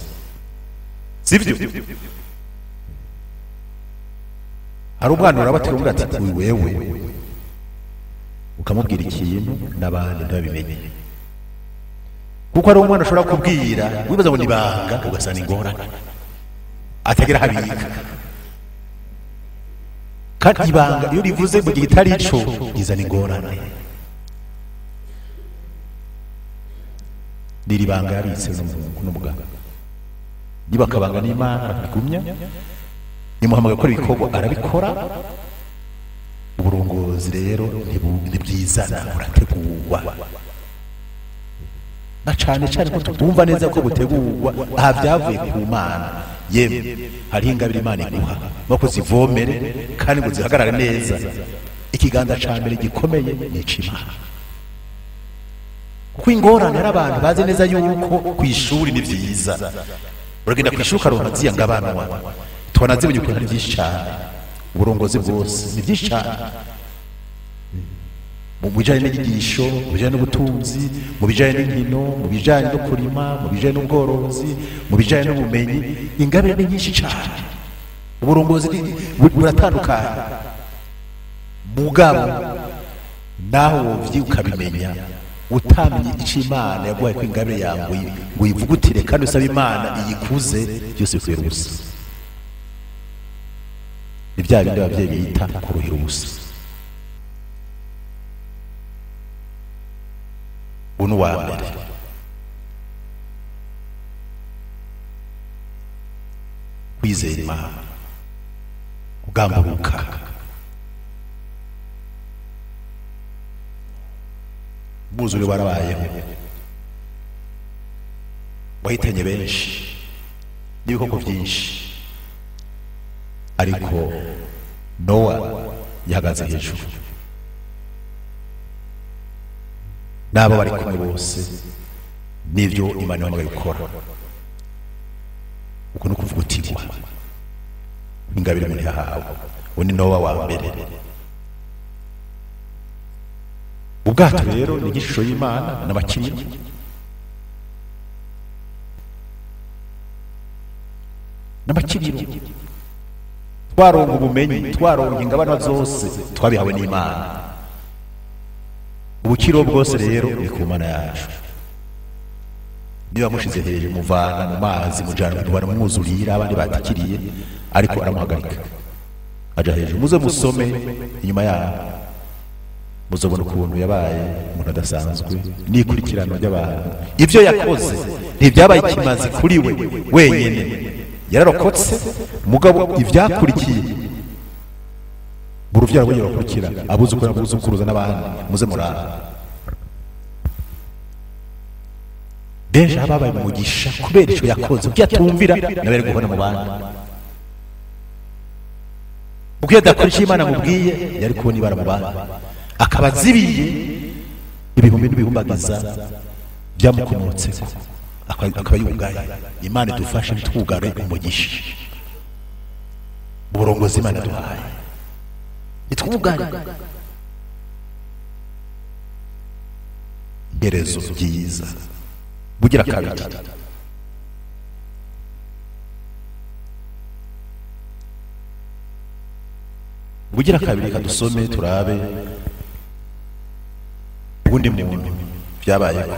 sivyo hari umwana urabatira umwe ati wewe ukamubwira ikintu n'abandi ntabimenye kuko ari umwana ashobora kubwira wibaza ngo nibanga ugasana ingorane atagira habika kandi ibanga iyo rivuze mu gihe itari ico izana ingorane niribanga yabitse n'umugabo niba akabanga n'Imana arabigumya nimuhamagara gukora ibikorwa arabikora uburongozi rero ntibwizana burategurwa na cane ko tubumva neza ko butegurwa aha byavuye ku Mana yemwe hari ingabire Imana iguha bako zivomere kandi ngo zihagarare neza ikiganza ca mbere gikomeye ni ic'Imana kuko ingorane y'abantu bazi neza yuko kw'ishuri ni vyiza uragenda kw'ishuri ukaronka ziyangabanwa tubona zibonye ukuntu ari byinshi cyane uburongozi bwose ni byinshi cyane mu bijanye n'inyigisho mu bijanye n'ubutunzi mu bijanye n'inkino mu bijanye no kurima mu bijanye n'ubworozi mu bijanye n'ubumenyi ingabire ni nyinshi cyane uburongozi buratandukanye mugabo naho wovyi ukabimenya utamenye icyo Imana yaguhaye ko ingabire yawe ngo uyivugutire kandi usaba Imana iyikuze byose bikwira ubusa ni bya bindi ababyeyi bita kuruhira ubusa uno wa mbere kwizera Imana kugamburuka buzure barabayeho wahitanye benshi n'ibikoko byinshi ariko Nowa yahagaze hejuru n'abo bari kumwe bose n'ibyo Imana yamuhaye gukora uko no kuvuga utigwa ingabire muri yahawe uwo ni Nowa wa mbere ubwato rero ni igishusho y'Imana n'abakinnyi n'abakiriro twaronga ubumenyi twaronga ingabano zose twabihawe n'Imana ubukiro bwose rero ni ku Mana yacu niba mushize hejuru muvana mu mazi mujana mubara mwuzurira abandi batikiriye ariko aramuhagarika aja hejuru muze musome inyuma yaho muzobona ukuntu yabaye umuntu adasanzwe n'ikurikirano ry'abantu ivyo yakoze ntibyabaye ikimazi kuri we wenyene yararokotse mugabo ivyakurikiye uruvyaro rwe yakurikira abuzukuruza n'abandi muze murara benshi ababaye mu mugisha kubera ico yakoze ubwo yatumvira nabere guhona mu bandi ubwo yadakoresha Imana mubwiye yari kubona ibara mu bandi akaba zibiye ibihumbi n'ibihumbagiza byamukomotseko akaba yugaye Imana idufashe twugare umugisha uburongozi Imana duhaye itwugare iherezo ryiza bugira kabiri bugira kabiri kadusome turabe ubundi muntu byabayeho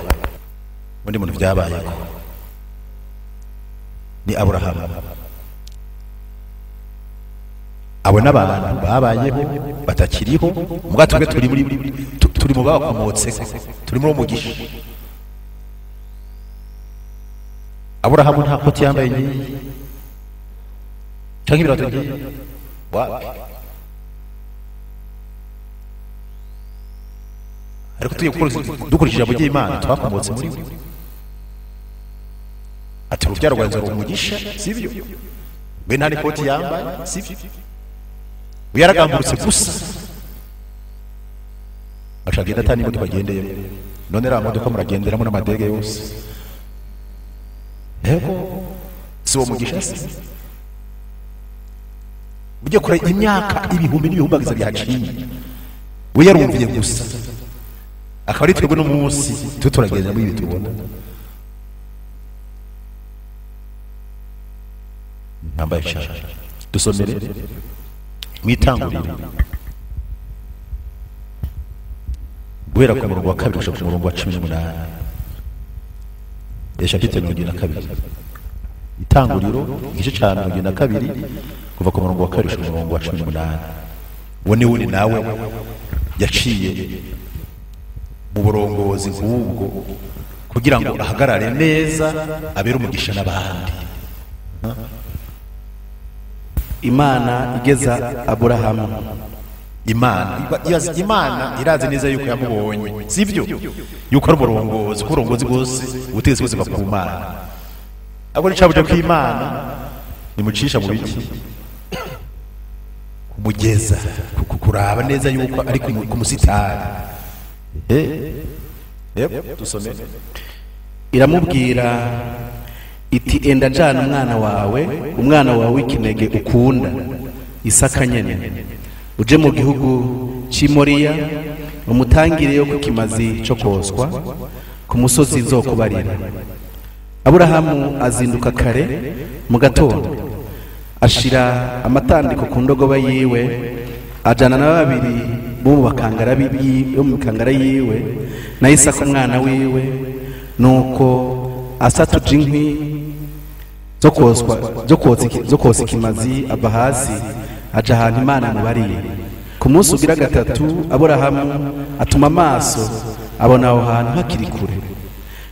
ubundi muntu byabayeho ni Aburahamu abo n'abantu babayeho batakiriho mubwatwe turi mu bakomotse turi muri umugisha Aburahamu nta koti yambaye ngiyi canke ibirato ngiyi wapi ariko dukurikije ijambo ry'Imana twakomotse muri we ati urubyaro rwanze umugisha sivyo we nta koti yambaye sivyo yaragambutse gusa ashagenda atani imodoka agendeyemo none ra modoka muragenderamo n'amadege yose yego si uwo mugisha se ujye kure imyaka ibihumbi n'ibihumbagiza bihaciye we yarumviye gusa akaba ari twebwe n'umunsi twe turagenda muri ibi tubona nambaye cyane dusomere mwitangurira guhera ku murongo wa 2 gushika ku murongo wa 18 chapitre 42 itanguriro igice cya 42 kuva ku murongo wa 2 gushika ku murongo wa 18 wone wuni nawe yaciye mu burongozi nk'ubwo kugira ngo ahagarare neza abere umugisha n'abandi. Imana igeza Aburahamu. Imana irazi neza yuko yamubonye, sivyo? Yuko ari umurongozi, ko urongozi bwose ubutegetsi bwose bwa Imana. Abo nicabuje ko Imana nimucisha mu biti kumugeza kuraba neza yuko ari kumusitari. Dusome. Iramubwira iti enda jana umwana wawe w'ikinege ukunda Isaka nyene, uje mu gihugu c'Imoriya umutangire yo kukimazi cyo koswa ku musozi nzokubarira. Aburahamu azinduka kare mu gatondo, ashira amatandiko ku ndogoba yiwe, ajana na babiri bo mu bakangara yiwe na Isaka umwana wiwe, nuko asatuje inkwi zo kosa ikimazi ava hasi aja ahantu Imana mubariye. Ku munsi ugira gatatu Aburahamu atuma amaso abona aho hantu hakiri kure,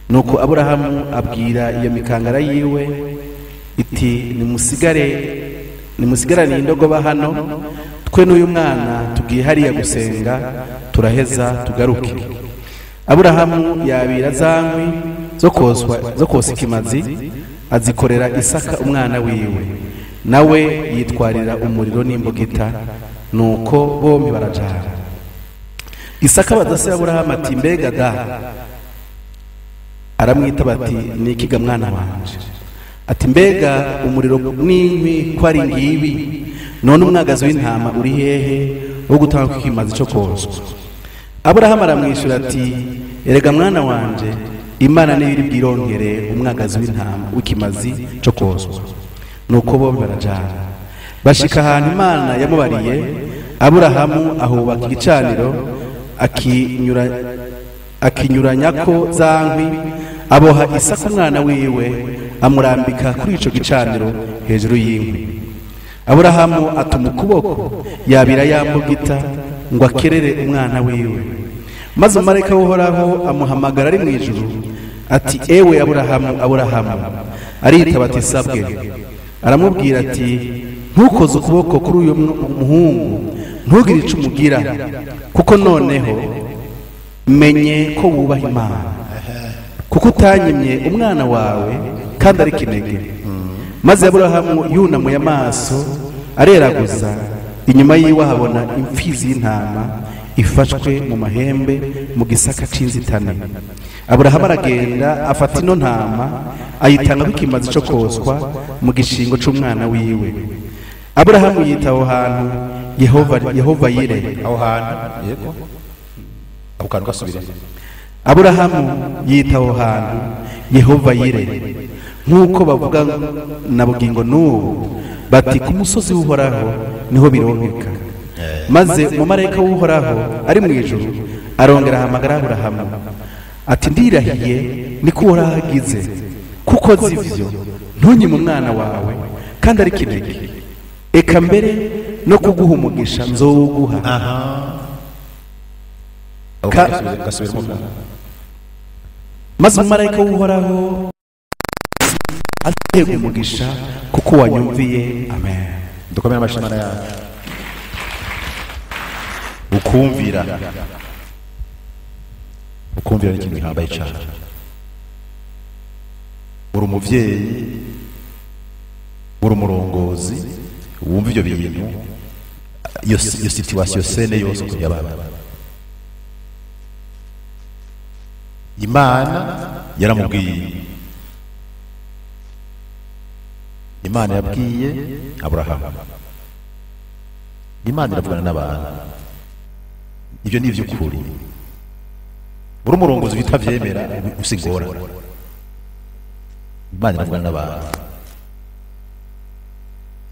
nuko Aburahamu abwira iyo mikangara yiwe iti nimusigarane indogoba hano, twe n'uyu mwana tugiye hariya gusenga, turaheza tugaruke. Aburahamu yabira za nkwi zo kosa ikimazi azikorera Isaka umwana wiwe, nawe yitwarira umuriro n'imbugita, nuko bombi barajana. Isaka badase Aburahamu ati mbega da, aramwita bati nikiga mwana wanje, ati mbega umuriro n'inkwi ko ari ngibi, none umwagazi w'intama uri hehe wo gutanga ikimazi cyo koswa? Aburahamu aramwishyura ati erega mwana wanje, Imana niyo iri bwirongere umwagazi w'intama w'ikimazi cyo koswa. Nuko bombi barajana bashika ahantu Imana yamubariye. Aburahamu ahubaka igicaniro akinyuranyako za nkwi, aboha Isaka umwana wiwe amurambika kuri ico gicaniro hejuru y'inkwi. Aburahamu atuma ukuboko yabira yambugita ngo akerere umwana wiwe, maze umumarayika w'Uhoraho amuhamagara ari mu ijuru ati ewe Aburahamu, Aburahamu. Aritaba ati sabwe. Aramubwira ati ntukoze ukuboko kuri uyu muhungu, ntugire ico umugira, kuko noneho menye ko wubaha Imana, kuko utanyimye umwana wawe kandi ari kinege. Maze Aburahamu yunamuye amaso areraguza, inyuma yiwe habona imfizi y'intama ifashwe mu mahembe mu gisaka c'inzitane. Aburahamu aragenda afata ino ntama ayitanga ikimazi cyo koswa mu gishingo c'umwana wiwe. Aburahamu yita aho hantu Yehova Yire. Aho hantu yego ako kantu gasubire. Aburahamu yita aho hantu Yehova Yire, nk'uko bavuga na bugingo n'ubu bati ku musozi w'Uhoraho niho bironkeka. Maze umumarayika w'Uhoraho ari mu ijuru arongera ahamagara Aburahamu ati ndirahiye niko Uhoraho agize, kuko zivyo ntunyime umwana wawe kandi ari kinege, eka mbere no kuguha umugisha nzowuguha. Maze umumarayika w'Uhoraho atega umugisha kuko wanyumviye. Amen. Dukomere amashimana yawe. Ukumvira ni ikintu gihambaye cyane. Uri umuvyeyi, uri umurongozi, wumva ibyo bintu, iyo situation sene yose kuri abana. imana yaramubwiye, imana yabwiye Aburahamu, imana iravugana n'abantu, ibyo ni iby'ukuri. uri umurongozi utabyemera usigora, imana iravugana n'abantu.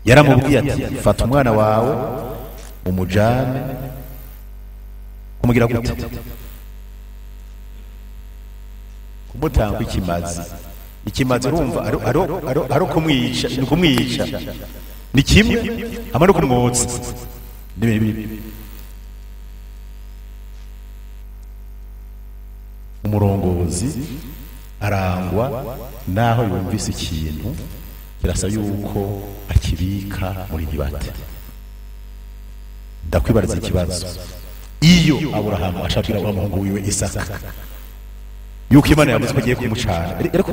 yaramubwiye ati fata umwana wawe umujane, kumugira gute? kumutanga ikimazi. ikimazi urumva ari kumwica, ni kumwica, ni kimwe hamwe no kumwotsa. umurongozi arangwa naho yumvise ikintu kirasa yuko akibika muri ibate. ndakwibariza ikibazo, iyo Aburahamu ashakira umuhungu wiwe Isaka yuko Imana yavuze ko agiye kumucana, ariko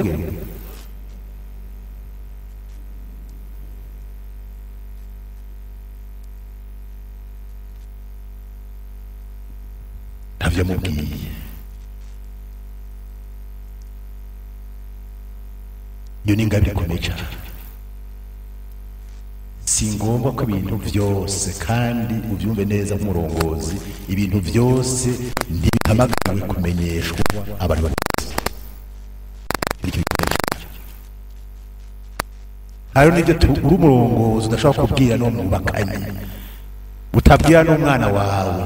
ntavyo amubwiye. iyo ni ingabire ikomeye cyane. si ngombwa ko ibintu byose, kandi ubyumve neza nk'umurongozi, ibintu byose ntibihamagariwe kumenyeshwa abantu bose. hariho n'ibyo uri umurongozi udashobora kubwira no mwubakanye, utabwira n'umwana wawe,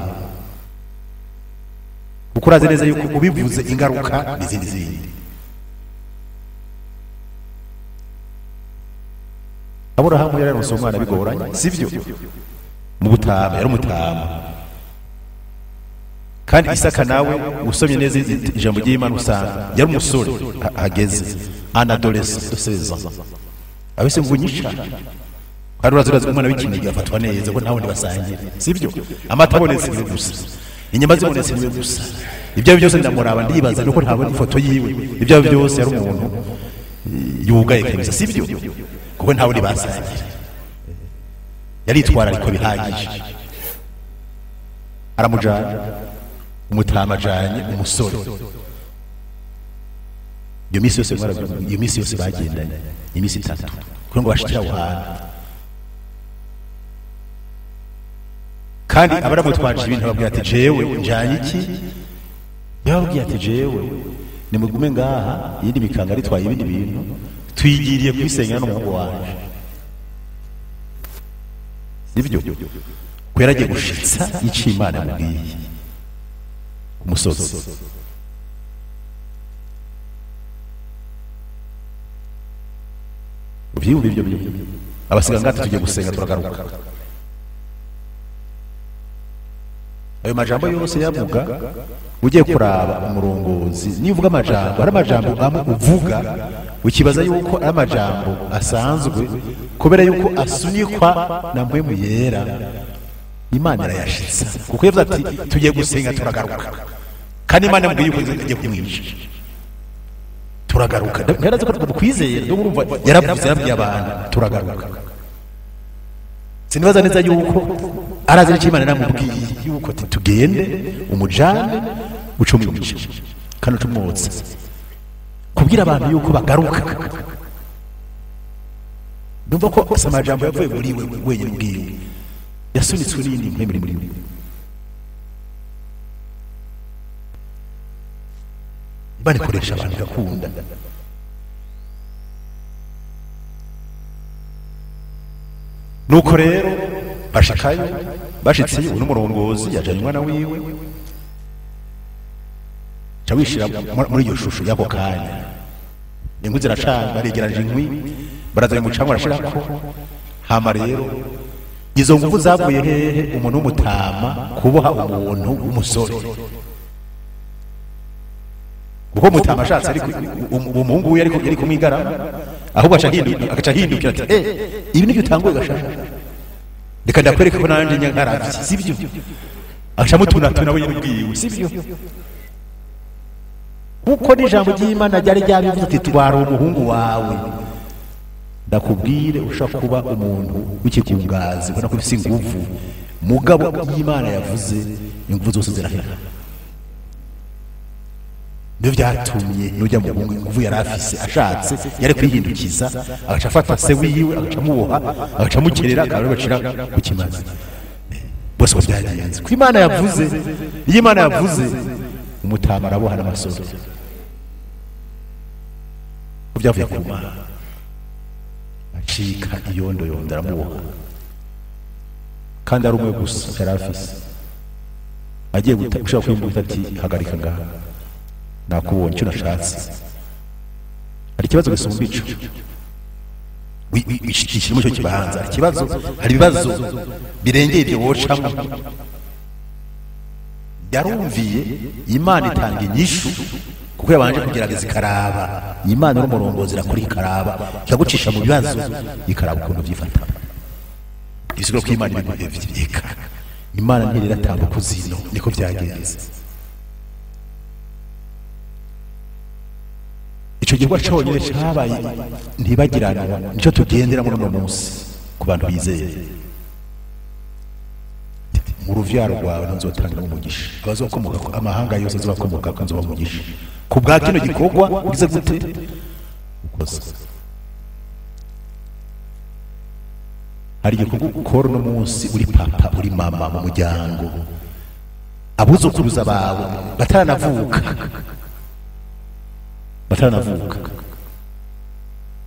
kuko urazi neza yuko ubivuze ingaruka n'izindi zindi. Aburahamu yari yaronse umwana bigoranye, sivyo? mu gutama, yari umutama. kandi Isaka nawe usomye neza ijambo ry'Imana usanga yari umusore ageze un adolescent de 16 ans. abese ngunyisha kandi urazi umwana w'ikiniga afatwa neza ko ntawe ndibasangira, sivyo? amata abonetse niwe gusa, inyama zibonetse niwe gusa. ibyo byose ndamuraba ndibaza nuko ntabona ifoto yiwe. ibyo byose yari umuntu yugaye kabisa, sivyo? kuko ntawe ndibasangira, yaritwara ariko bihagije. aramujana, umutama ajanye umusore. iyo minsi yose bagendanye iminsi 3 kuko ngo bashikira aho hantu. kandi abaramutwaje ibintu babwira ati jewe njanye iki? yababwiye ati jewe nimugume ngaha, yindi mikanga aritwaye ibindi bintu, twigiriye kwisengera n'umuhungu waje. sibyo? kwera agiye gushitsa icyo Imana yamubwiye ku musozi. ubyumva ibyo bintu? abasiga ngati tugiye gusenga turagaruka. ayo majambo yose yavuga, ugiye kuraba umurongozi nivuga amajambo, ari amajambo amwe uvuga ukibaza yuko ari amajambo asanzwe, kubera yuko asunikwa na mpwemu yera. Imana irayashitsa kuko yavuze ati tugiye gusenga turagaruka, kandi Imana yamubwiye yuko igiye kumwica. turagaruka ngaraza ko twizeye, ndo urumva yaravuze, yabwiye abantu turagaruka. sinibaza neza yuko arazi icyo Imana namubwiye yuko tugende umujane ucumwica kandi ucumwotsa, kubwira abantu yuko bagaruka. ndumva ko amajambo yavuye muri we wenyine ubwiwe, yasunitswe n'indi mpembe muri we. Imana ikoresha abantu igakunda. nuko rero bashikayo, bashitse uyu n'umurongozi yajanye umwana wiwe, ca wishira muri iyo shusho y'ako kanya. inkwi ziracana, baregeranje inkwi, baraza mu mucanga barashirako. hama rero izo nguvu zavuye hehe? umuntu w'umutama kuboha umuntu w'umusore. kuko mutama ashatse ariko umuhungu we yari kumwigarama, ahubwo agaca ahindukira ati ibi nibyo utanguye gashasha, reka ndakwereka ko nanje nyankarazi, sibyo? agaca mutunatuna we yabwiwe, sibyo? kuko n'ijambo ry'Imana ryari ryabivuze ati twara umuhungu wawe. ndakubwire ushaka kuba umuntu w'ikigungazi, ubona ko ufise inguvu, mugabo y'Imana yavuze inguvu zose zirahera. nibyo byatumye n'ujya mu nguvu yari afise ashatse yari kwihindukiza agaca afata se wiwe agaca amuboha agaca amukerera akaba bacira ku kimazi bose byagenze ko Imana yavuze iyo Imana yavuze umutama araboha n'amasoro ko byavuye ku Mana acika iyondo aramuboha kandi ari umwe gusa yari afise agiye gushaka kwimbuta ati hagarika ngaha nakubonye icyo nashatse hari ikibazo gisumba ico wishikishirimo cyo kibahanza hari ibibazo birengeye ibyo wocamo yarumviye Imana itanga inyishu kuko yabanje kugerageza ikaraba Imana n'umurongozi irakora ikaraba ikagucisha mu bibazo ikaraba ukuntu byifata isigura ko Imana ibiguhevye Imana ntirera tambo kuzino niko byagenze icyo gihe cyonyine cyabaye ntibagirana nicyo tugendera muri uno munsi ku bantu bizeye mu ruvyaro rwawe nzotanga umugisha abazokomoka amahanga yose azobakomoka nzoba umugisha ku bwa kino gikorwa ugize gute ukoze hari igikorwa ukora uno munsi uri papa uri mama mu muryango abuzukuruza bawe bataranavuka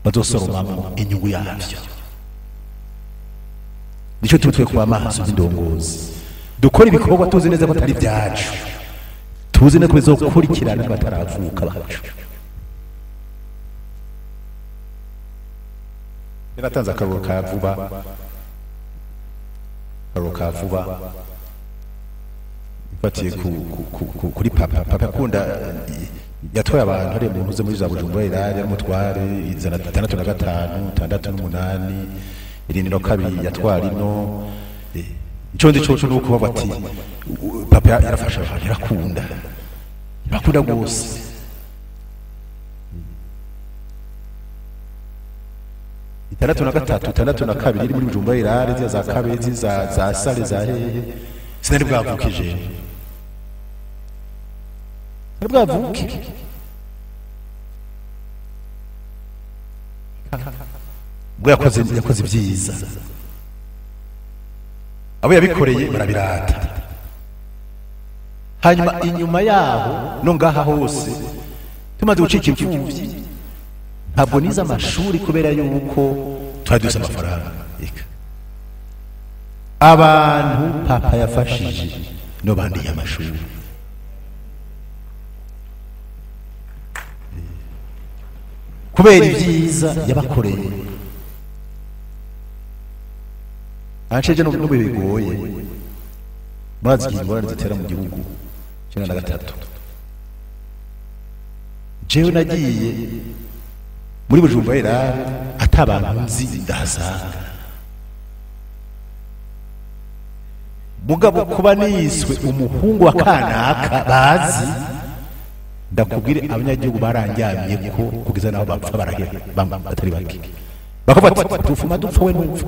bazosoromamo inyungu yabyo nicyo tutwe kuba amaso y'indongozi dukora ibikorwa tuzi neza ko atari byacu tuzi neza ko bizokurikirana bataravuka bacu natanze akaruru ka vuba batiye kuri papa akunda yatwaye abantu hari mu ntuze muri za Bujumbura irari y'umutware 665 608 72 yatwara ino ico ndi cyo nuko bati papa yarafasha abantu irakunda gose itandatu na kabiri iri muri Bujumbura irari za kabezi za sale za hehe sinari bwavukije bwavuke bwo yakoze byiza abo yabikoreye barabirata hanyuma inyuma yaho no ngaha hose tumaze gucika imfuvyi ntabwo niza amashuri kubera yuko twaduze amafaranga abantu papa yafashije no bandiye amashuri kubera ibyiza yabakoreye ansheje no bigoye murazi ingorane zitera mu gihugu 93 jewe nagiye muri Bujumbura atabantu nzi ndahasanga mugabo kuba niswe umuhungu wa kanaka bazi ndakubwire abanyagihugu barangyamye ko kugeza naho bapfa barahera batari bake bakafata tufuma dupfa we n'upfa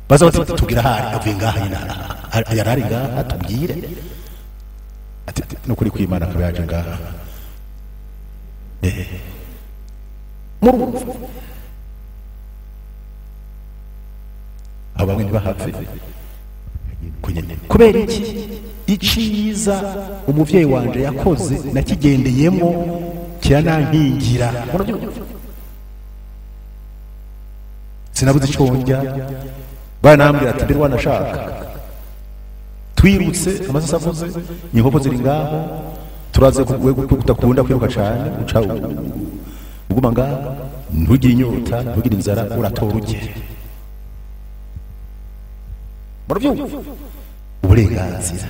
baza tugira hari avuye ngaha nyina yarari ngaha tubwire ati nukuri kwimana kabaje ngaha murumva abamwe ntibahapfe kubera iki iciza umuvyeyi wanje yakoze nakigendeyemo kiranankingira sinabuze iconja banambwira ati mbere wanashaka twirutse amasasa avuze inkoko ziri ngaho turaze kutakunda kwiruka cane uca uguma ngaho ntugire inyota ntugire inzara uratora ugere muravyumva uburenganzira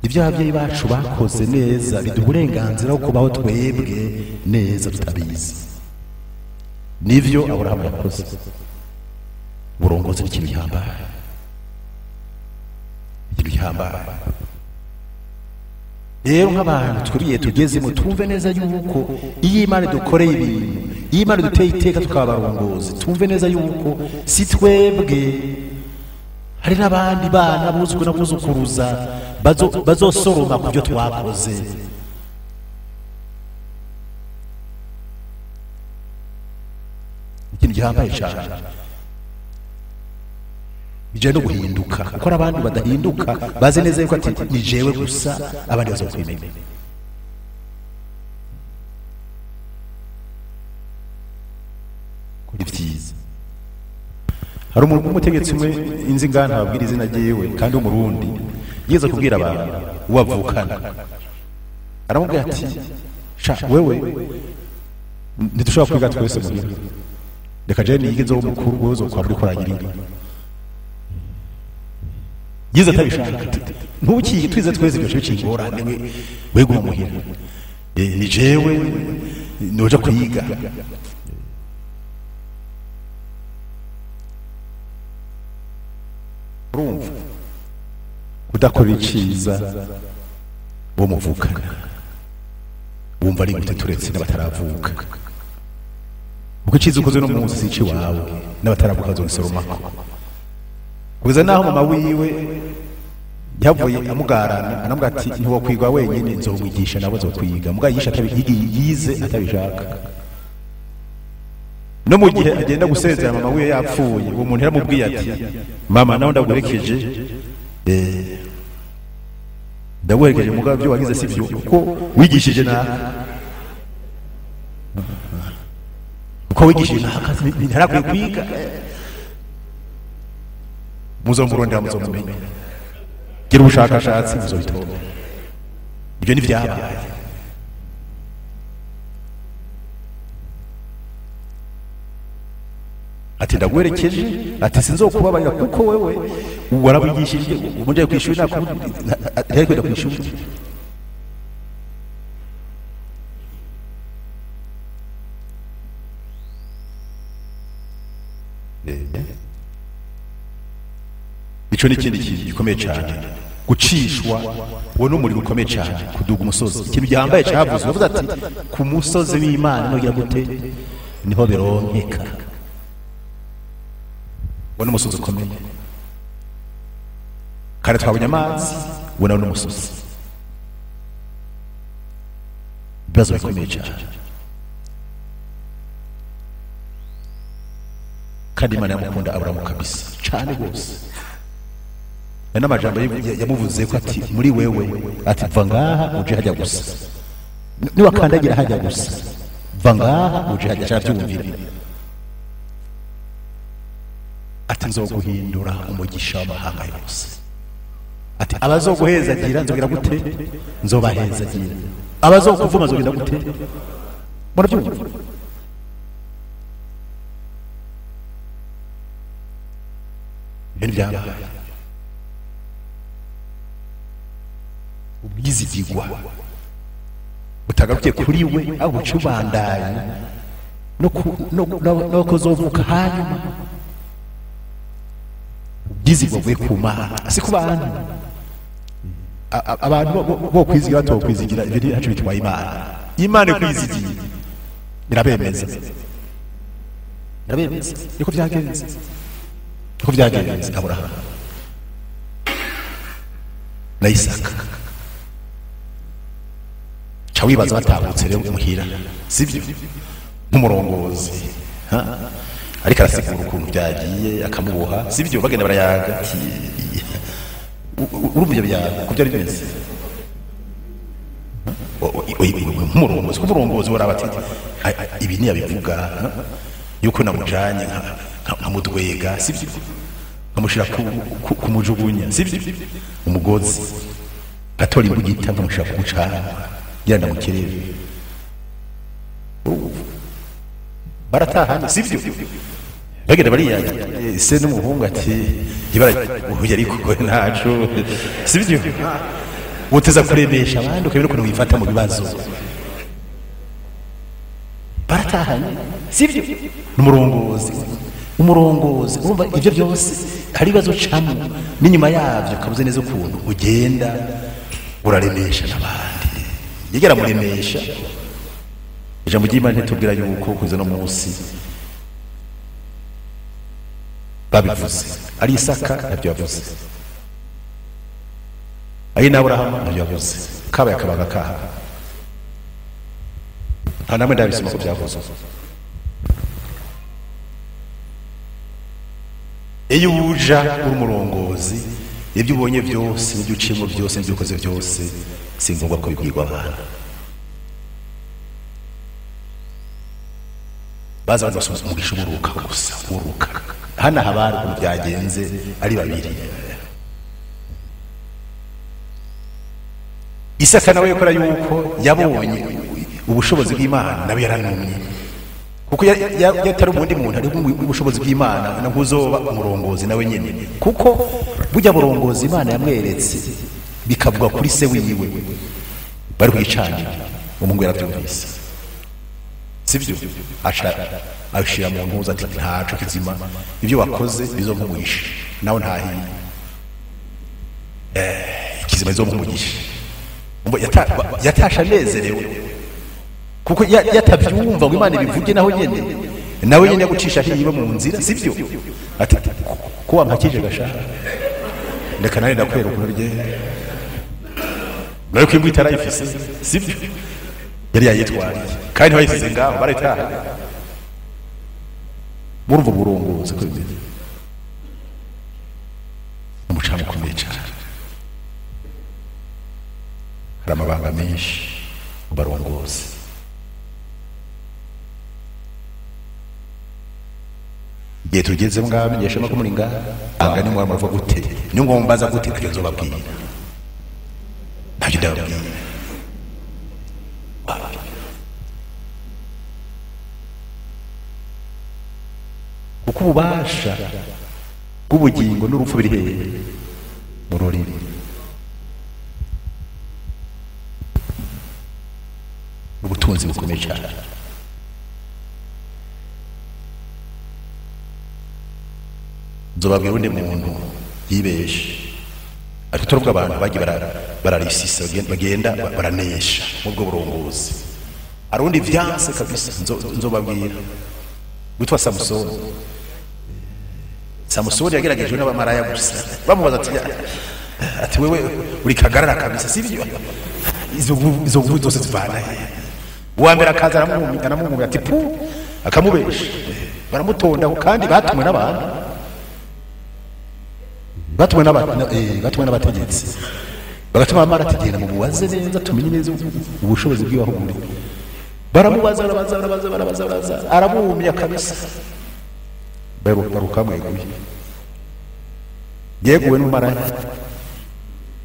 ibyo ababyeyi bacu bakoze neza biduha uburenganzira bwo kubaho twebwe neza tutabizi nivyo Aburahamu yakoze uburongozi n'ikintu gihambaye rero nk'abantu twebwe tugezemo twumve neza yuko iyo Imana dukoreye ibintu iyo Imana duteye iteka tukaba abarongozi twumve neza yuko si twebwe hari n'abandi bana buzukuru n'abuzukuruza bazosoroma ku byo twakoze ikintu gihambaye cyane bijyanye no guhinduka kuko abandi badahinduka bazi neza yuko ati ni jewe gusa abandi bazokwimenya kuri byiza hari umuntu w'umutegetsi umwe inzi ngana ababwira izina ryiwe kandi w'umurundi yigeze kubwira abantu uwavukana aramubwira ati sha wewe ntidushobora kwiga twese muhira reka jewe niyigezeho umukuru wowe uzokora muri koragirira yize atabishaka ntukige twize twese ibyo cyo ingorane we guma muhira ni jewe noja kwiga urumva kudakora iciza wo muvukana wumva ari gute turetse n'abataravuka kuko iciza ukoze no munsi sici wawe n'abataravuka bazogisoromako kugeza naho mama wiwe yavuye amugarana anambwa ati ntiwo kwigwa wenyine nzomwigisha nabo zokwiga muga yisha yize atabishaka no mu gihe agenda gusezera mama wiwe yapfuye uwo muntu yaramubwiye ati mama nawe ndaguherekeje ndaguherekeje muga byo wagize sivyo uko wigishije uko wigishije ntarakwiye kwiga muzomurondera muzomumenya gira ubushakashatsi muzobitora ibyo ni vyabaye ati ndaguherekeje ati sinzokubabarira kuko wewe warabigishije umuje kwishuri ntari kwenda kwishuri ico ni kindi kintu gikomeye cyane gucishwa uwo ni umuriro ukomeye cyane kuduga umusozi ikintu gihambaye cyavuze bavuze ati ku musozi w'Imana no gute niho bironkeka uwo ni umusozi ukomeye kandi twabonye amazi uwo nawo ni umusozi ibibazo bikomeye cyane kandi Imana yamukunda Aburahamu kabisa cyane rwose n'amajambo yamuvuze ko ati muri wewe ati va ngaha uje hajya gusa niwakandagira hajya gusa va ngaha uje hajya cyabyumvira ati nzoguhindura umugisha w'amahanga yose ati abazoguhezagira nzogira gute nzobahezagira abazokuvuma nzogira gute murabyumva ibintu byabaye ubwizigirwa butagarukiye kuri we aho ucubandanye no kuzovuka hanyuma ubwizigirwa buvuye ku Mana si ku bantu abantu bo kwizigira to kwizigira ibiri hacu bitwa Imana kwizigira birabemeza niko byagenze Aburahamu na Isaka wibaza batahutse rero umuhira sivyo nk'umurongozi ariko arasigura ukuntu byagiye akamuboha sivyo bagenda barayaga urumva byaga ko byari bimeze nk'umurongozi warabati ibi ni yabivuga yuko namujanye nkamudwega sivyo nkamushira kumujugunya sivyo umugozi gatora imbugita nkamushira kumucana yanda mukirere baratahanye sivyo bagenda bariya se n'umuhungu ati ibara uhuye ariko ntaco sivyo uteza kuremesha abandi ukabira ukuntu wifata mu bibazo baratahanye sivyo umurongozi urumva ibyo byose hari ibibazo camwe n'inyuma yavyo kabuze neza ukuntu ugenda uraremesha n'abandi yigera muremesha ijambo ry'Imana ntitubwira yuko kuza no munsi babivuze ari Isaka nabyo yavuze ari na Aburahamu nabyo yavuze kabaye akabaga kaha nta namwe ndabisoma ko byavuze iyo uja uri umurongozi ibyo ubonye byose n'ibyo uciyemo byose n'ibyo ukoze byose si ngombwa ko bibwirwa abantu. baza umugisha uburuka gusa uruka hano habari ukuntu byagenze ari babiri. Isaka nawe yakora yuko yabonye ubushobozi bw'Imana nawe yaranumye kuko yatari ubundi muntu ari ubushobozi bw'Imana nabwo uzoba umurongozi nawe nyene kuko bujya burongozi Imana yamweretse bikavuga kuri se wiwe bari kwicanira umungu yarabyumvise sivyo ashira mu ntuza ati ntaco kizima ibyo wakoze bizonkumugisha nawe ntahiye kizima bizonkumugisha yatasha nezerewe kuko yatabyumva ngo Imana ibivuge naho nyene nawe nyene yagucisha hiwe mu nzira sivyo ati ko wampakije gashara ndeka nari ndakwera ukuntu rye nawe kwimwita arayifise sivyo yari yayitwariye kandi bayisize ngaho baritaha murumva burongozi ko bimeze umucamo ukomeye cyane. Hari amabanga menshi mu barongozi. Igihe tugeze ngaho menyesha no kumuri ngaho angani mu muravuga gute ni ngombaza gute kyo nzobabwira ntabyo ndababwira kuko ububasha bw'ubugingo n'urupfu biri hehe mu rurimi. Ubutunzi bukomeye cyane. Nzobabwira undi muntu yibeshe ariko turuvuga abantu bagiye bararisisa bagenda baranesha mu bwo burongozi. Arundi vyanse kabisa nzobabwira witwa Samusoni yagerageje n'abamaraya gusa bamubaza ati wewe uri kagarara kabisa sivyo izo vudu zose zivana uwa mbere akaza aramumubwira ati pu akamubesha baramutonda kandi batumwe n'abategetsi bagatuma amara atigenda mu buwaze neza tumenye neza ubushobozi bw'iwaho buri baramubaza arabumya kabisa barukamweguye yeguwe n'umaraya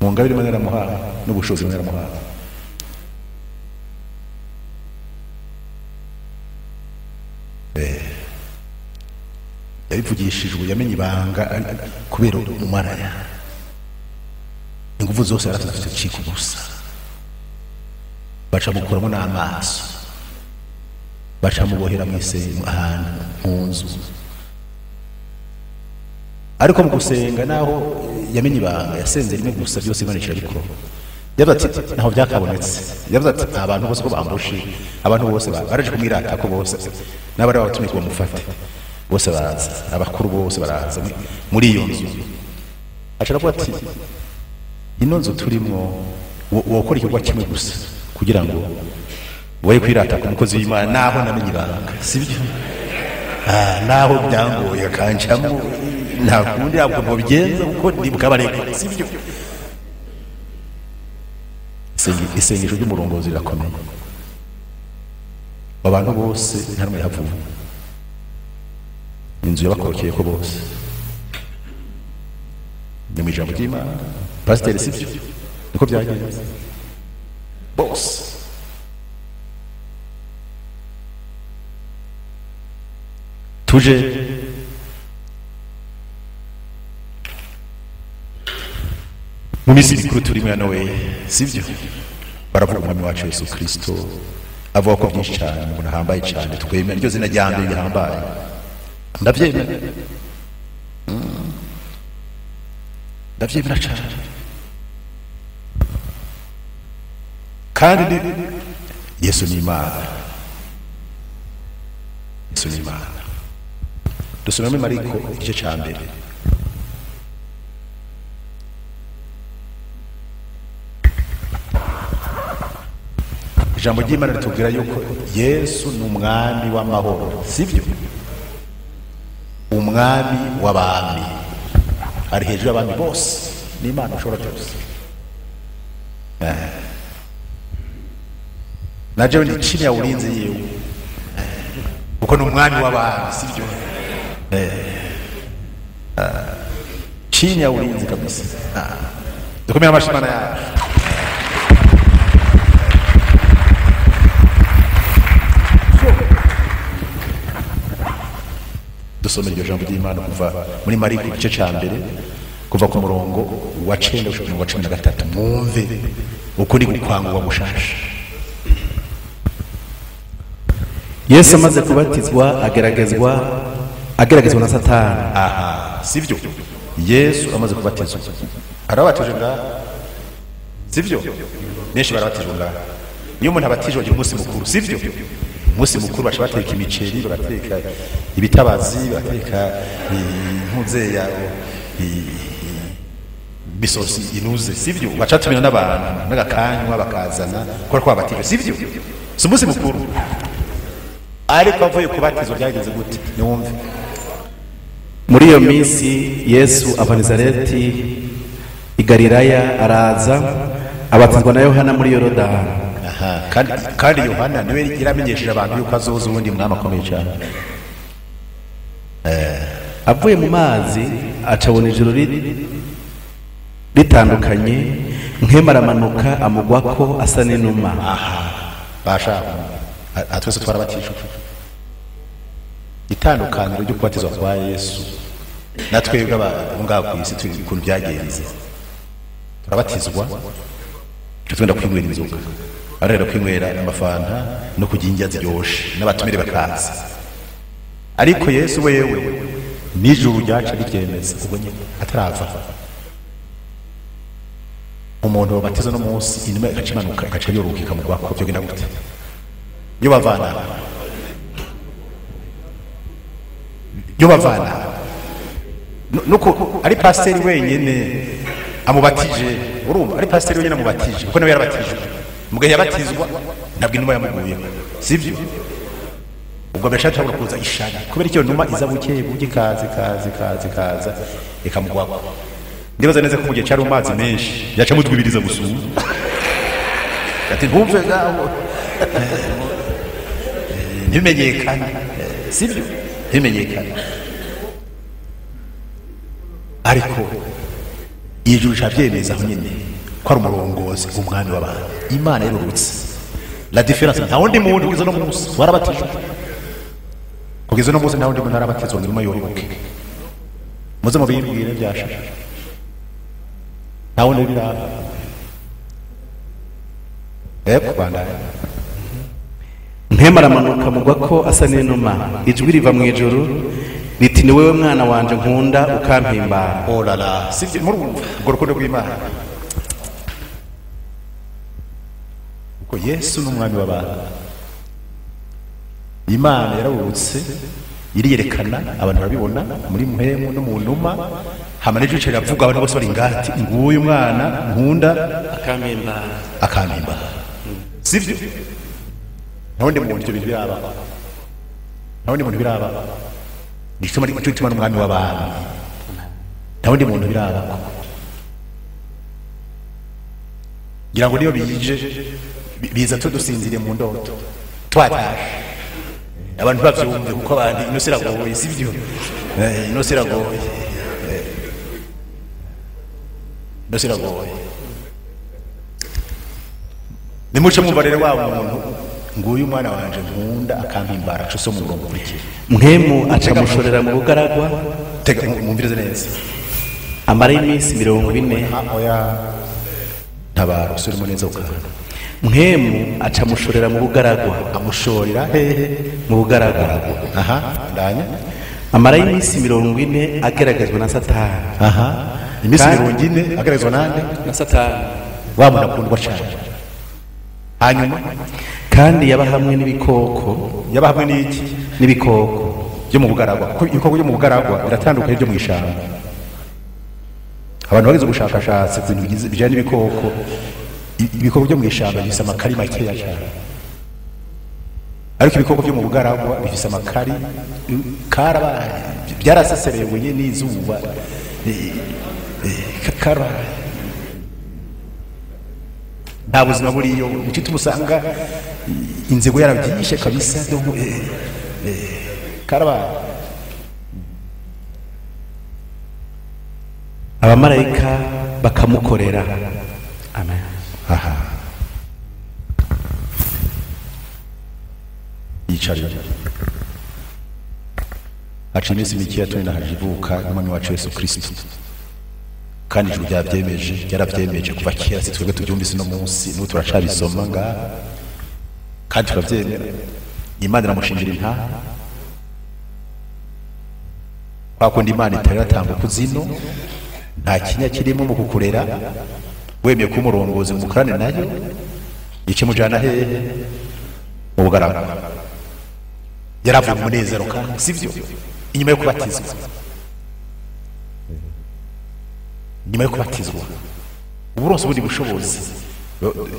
mu ngabire Imana yaramuhaye n'ubushobozi Imana yaramuhaye. Yabivugishijwe yamenye ibanga kubera umaraya ingufu zose yaratafite cika gusa baca mukuramo n'amaso baca mubohera mwese ahantu mu nzu ariko mu gusenga naho yamenye ibanga yasenze rimwe gusa byose Imana ishirabikora yavuze ati naho byakabonetse yavuze ati abantu bose ko bambushe abantu bose baraje kumwirata ko bose n'abari batumye ko bamufate bose baraza abakuru bose baraza muri iyo nzu ashaka ati ino nzu turimo wokora ikikorwa kimwe gusa kugira ngo woye kwirata ku mukozi w'Imana naho namenye ibanga sibyo naho byangoye akancamo nta kundi abwo bigenza uko ndibwabareka sibyo. Isengesho ry'umurongozi rirakomeye abantu bose nta numwe yavuye inzu yabakorokeye ko bose ni mu ijambo ry'Imana pasiteri sibyo niko byagenze bose tuje mu minsi mikuru turimo ya Noheli sibyo baravuga umwami wacu Yesu Kristo avuga ko byinshi cyane umuntu ahambaye cyane twemera iryo zina rya mbere rihambaye ndabyemera cyane kandi Yesu ni Imana dusomera muri Mariko igice cya mbere ijambo ry'Imana ritubwira yuko Yesu ni umwami w'amahoro sibyo umwami w'abami ari hejuru y'abami bose, ni Imana ushobora byose. Naje ni chini ya ulinzi yeye, uko ni umwami w'abami, sivyo? Chini ya ulinzi kabisa. Dukomera amashimana ya dusome iryo jambo ry'Imana kuva muri Mariko igice cya mbere kuva ku murongo wa 9 gushika ku 13. Mwumve uko ni gukwangwa gushasha. Yesu amaze kubatizwa ageragezwa na Satani. Aha, sivyo? Yesu amaze kubatizwa arabatije nga, sivyo? Benshi barabatijwe nga. Niyo umuntu abatijwe agira umunsi mukuru, sivyo? Umunsi mukuru baca bateka imiceri, bagateka ibitabazi, bagateka impuze ya bisosi inuze, sivyo? Baca tumira n'abantu n'agakanywa bakazana ko kwabatijwe, sivyo? Si umunsi mukuru. Ariko avuye kubatizwa byageze gute? Niwumve. Muri iyo minsi Yesu ava Nazareti i Galilaya araza abatizwa na Yohana muri Yorodani. Aha, kandi Yohana niwe yaramenyesheje abantu yuko azoza ubundi mwami akomeye cyane. Avuye mu mazi acabona ijuru ritandukanye, nk'ihema aramanuka amugwako asa n'inuma. Aha, bashaka atwese twarabatijwe. Itandukaniro ryo kubatizwa kwa Yesu natwebwe abunga ku isi ukuntu byagenze. Turabatizwa twenda kwinywera inzoga, arera kwinywera amafanta no kujya ziryoshe n'abatumire bakaza. Ariko Yesu wewe nijuru ryaca riryemeza ubwo nyine atarava. Umuntu wabatiza no munsi inuma ikacimanuka ikaca yorukika mu gwako byo genda gute? Yo bavana nuko ari pasiteri wenyine amubatije, urumva ari pasiteri wenyine amubatije kuko nawe yarabatijwe. Mugahe yabatizwa ntabwo inuma yamuguye, sivyo? Ubwo bashaka kuza ishaka kubera icyo numa iza buke kaza ikamugwako. Ndibaza neza ko mu gihe cyari umazi menshi yaca mutwibiriza gusuma ati ntumve gaho ntimenyekana, sivyo? Ntimenyekana. Ariko ijuru cyabyemeza aho nyine ko ari umurongozi umwami w'abantu. Imana yarurutse. La différence nta wundi muntu kugeza no munsi warabatijwe, kugeza no munsi nta wundi muntu arabatizwa nyuma yoribuke. Muze mubimbwire byashasha nta wundi biraba. Kwanda Nk'ihema aramanuka mugwako asa n'inuma, ijwi riva mu ijuru riti ni wewe mwana wanje nkunda ukampimbara. Oh la la, sivyo? Murumva ubwo rukundo rw'Imana. Uko Yesu n'umwami w'abantu. Imana yarabutse iriyerekana, abantu barabibona muri mpemu no mu numa. Hama n'ijwi ciravuga abantu bose bari ngati nguyu mwana nkunda akampimbara. Sivyo? Ntawundi muntu ibyo biraba. Ntawundi muntu biraba. Nishoma ari cyo tumana umwami w'abantu. Ntawundi muntu biraba. Ngira ngo niyo bije biza tudusinzire mu ndoto. Twatashe. Abantu bavyumve kuko abandi ino siragoye, sivyo? Ino siragoye. Ino siragoye. Nimuce mubarere wa muntu nguyu mwana wanje nkunda akampimbara cyo so mu murongo kuriki. Nkemu aca mushorera mu bugaragwa, Tega mumvirize neza. amara iminsi 40. Oya tabaro suri neza ukana. Nkemu aca mushorera mu bugaragwa, Amushorera hehe? mu bugaragwa. Aha, ndanya. Amara iminsi 40 ageragezwa na Satani. Aha. Iminsi 40 ageragezwa nande? Na Satani. Wa muntu akundwa cyane. Hanyuma kandi yaba hamwe n'ibikoko, yaba hamwe n'iki? N'ibikoko byo mu bugaragwa. Ibikoko byo mu bugaragwa biratandukanye byo mu ishamba. Abantu bagize ubushakashatsi ku bintu bijyanye n'ibikoko. Ibikoko byo mu ishamba bifite amakari makeya cyane, ariko ibikoko byo mu bugaragwa bifite amakari byaraseserewe n'izuba karabaye nta buzima buriyo nicyo tumusanga inzego yarabyishe kabisa karabaye abamarayika bakamukorera amen aha yicarira haciye iminsi mike yatumye haje ivuka umwami wacu Yesu Kristo kandi ijuru ryarabyemeje kuva kera si twebwe tubyumvise no munsi n'ubu turacabisoma ngaha kandi turabyemera Imana iramushingira inta kwa kundi Imana itari yatanga kuzino nta kinya kirimo mu kukurera wemeye ko umurongozi mukorane nayo yice mujana hehe mu bugarama yaravuye umunezero kandi sivyo inyuma yo kubatizwa uburonse ubundi bushobozi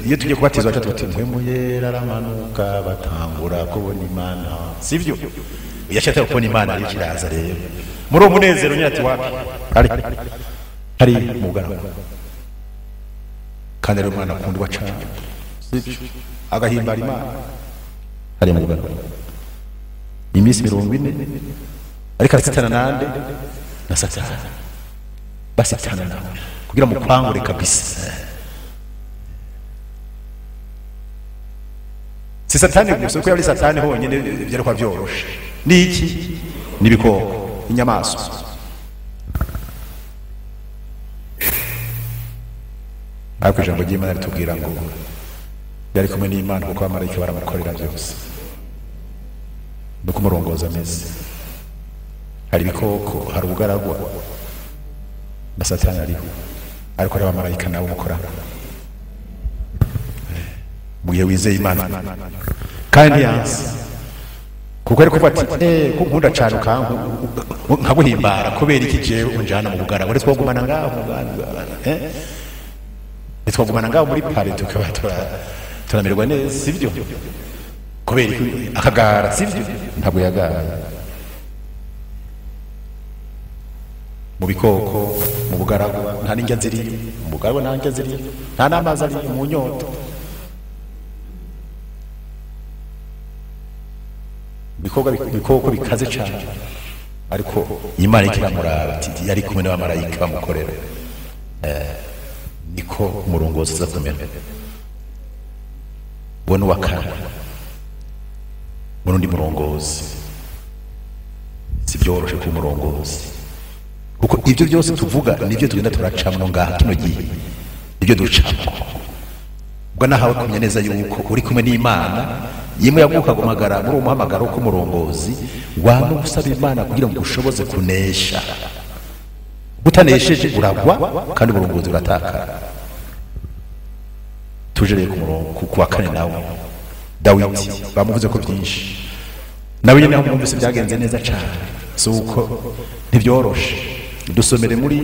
iyo tugiye kubatizwa cyo tuti mpemuyera aramanuka batangura kubona Imana sivyo yashatse kubona Imana ari kiraza rero muri uwo munezero nyine ati wapi hari mu bugarama kandi ari umwana akundwa cyane sivyo agahimbara Imana hari mu bugarama iminsi 40 ariko asitana nande na Satani basitana nawe kugira mu kwangure kabisa si Satani gusa ko yari Satani honyine byari kwa byoroshe niki nibikoko inyamaswa ariko ijambo ry'Imana ritubwira ngo yari kumwe n'Imana kuko abamarayika baramukorera byose no kumurongoza ameze hari ibikoko hari ubugaragwa na Satani ariho ariko ari abamarayika nabo mukorana mugihe wizeye Imana kandi yansi kuko ariko bati ko nkunda cyane ukangu nkaguhimbara kubera iki jewe unjana mu bugaragwa rero twagumana ngaho twagumana ngaho muri pare tukaba turamerwa neza sivyo kubera akagara sivyo ntabwo yagara mu bikoko mu bugaragwa nta n'injya ziri mu bugaragwa nta njya ziri nta n'amazi ari mu nyota bikoko bikaze cyane ariko Imana ikiramuraba ati yari kumwe n'abamarayika bamukorera niko umurongozi uza kumera ubona uwakana undi murongozi si byoroshe ku murongozi kuko ibyo byose tuvuga nibyo tugenda turacamwa ngaha kino gihe ibyo ducamo ubwo nahawe kumenya neza yuko uri kumwe n'Imana yimwe yaguka gumagara muri umuhamagaro ko murongozi wano gusaba Imana kugira ngo ushoboze kunesha utanesheje uragwa kandi umurongozi uratakara tujereye ku murongo kuwa kane nawe Dawidi bamuvuze ko byinshi nawe nyine mwumvise byagenze neza cyane suko ntibyoroshe dusomere muri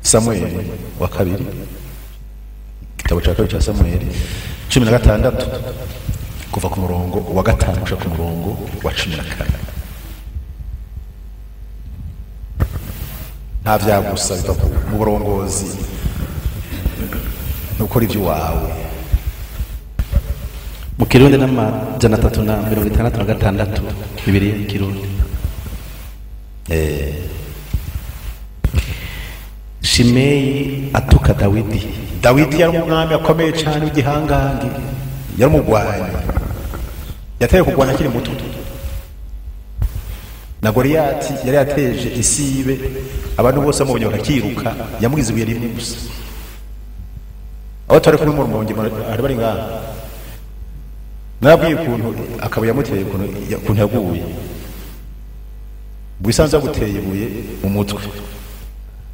Samuel wa kabiri igitabo cya kabiri cya Samuel 16 kuva ku murongo wa 5 gushika ku murongo wa 14 nta byagusa mu burongozi nukora ibyo wawe mu Kirundi n'amajana 366 bibiri Kirundi Shimeyi atuka Dawidi yari umwami akomeye cyane w'igihangange yari umugwanyi yateye kugwana akiri muto na Goliyati yari yateje isibe abantu bose amubonye bakakiruka yamugize ibuye rimwe gusa aho tari kumwe mu rumonge ari bari ngaha nabwiye ukuntu akaba yamuteye ukuntu yaguye bwisanza guteye ibuye mu mutwe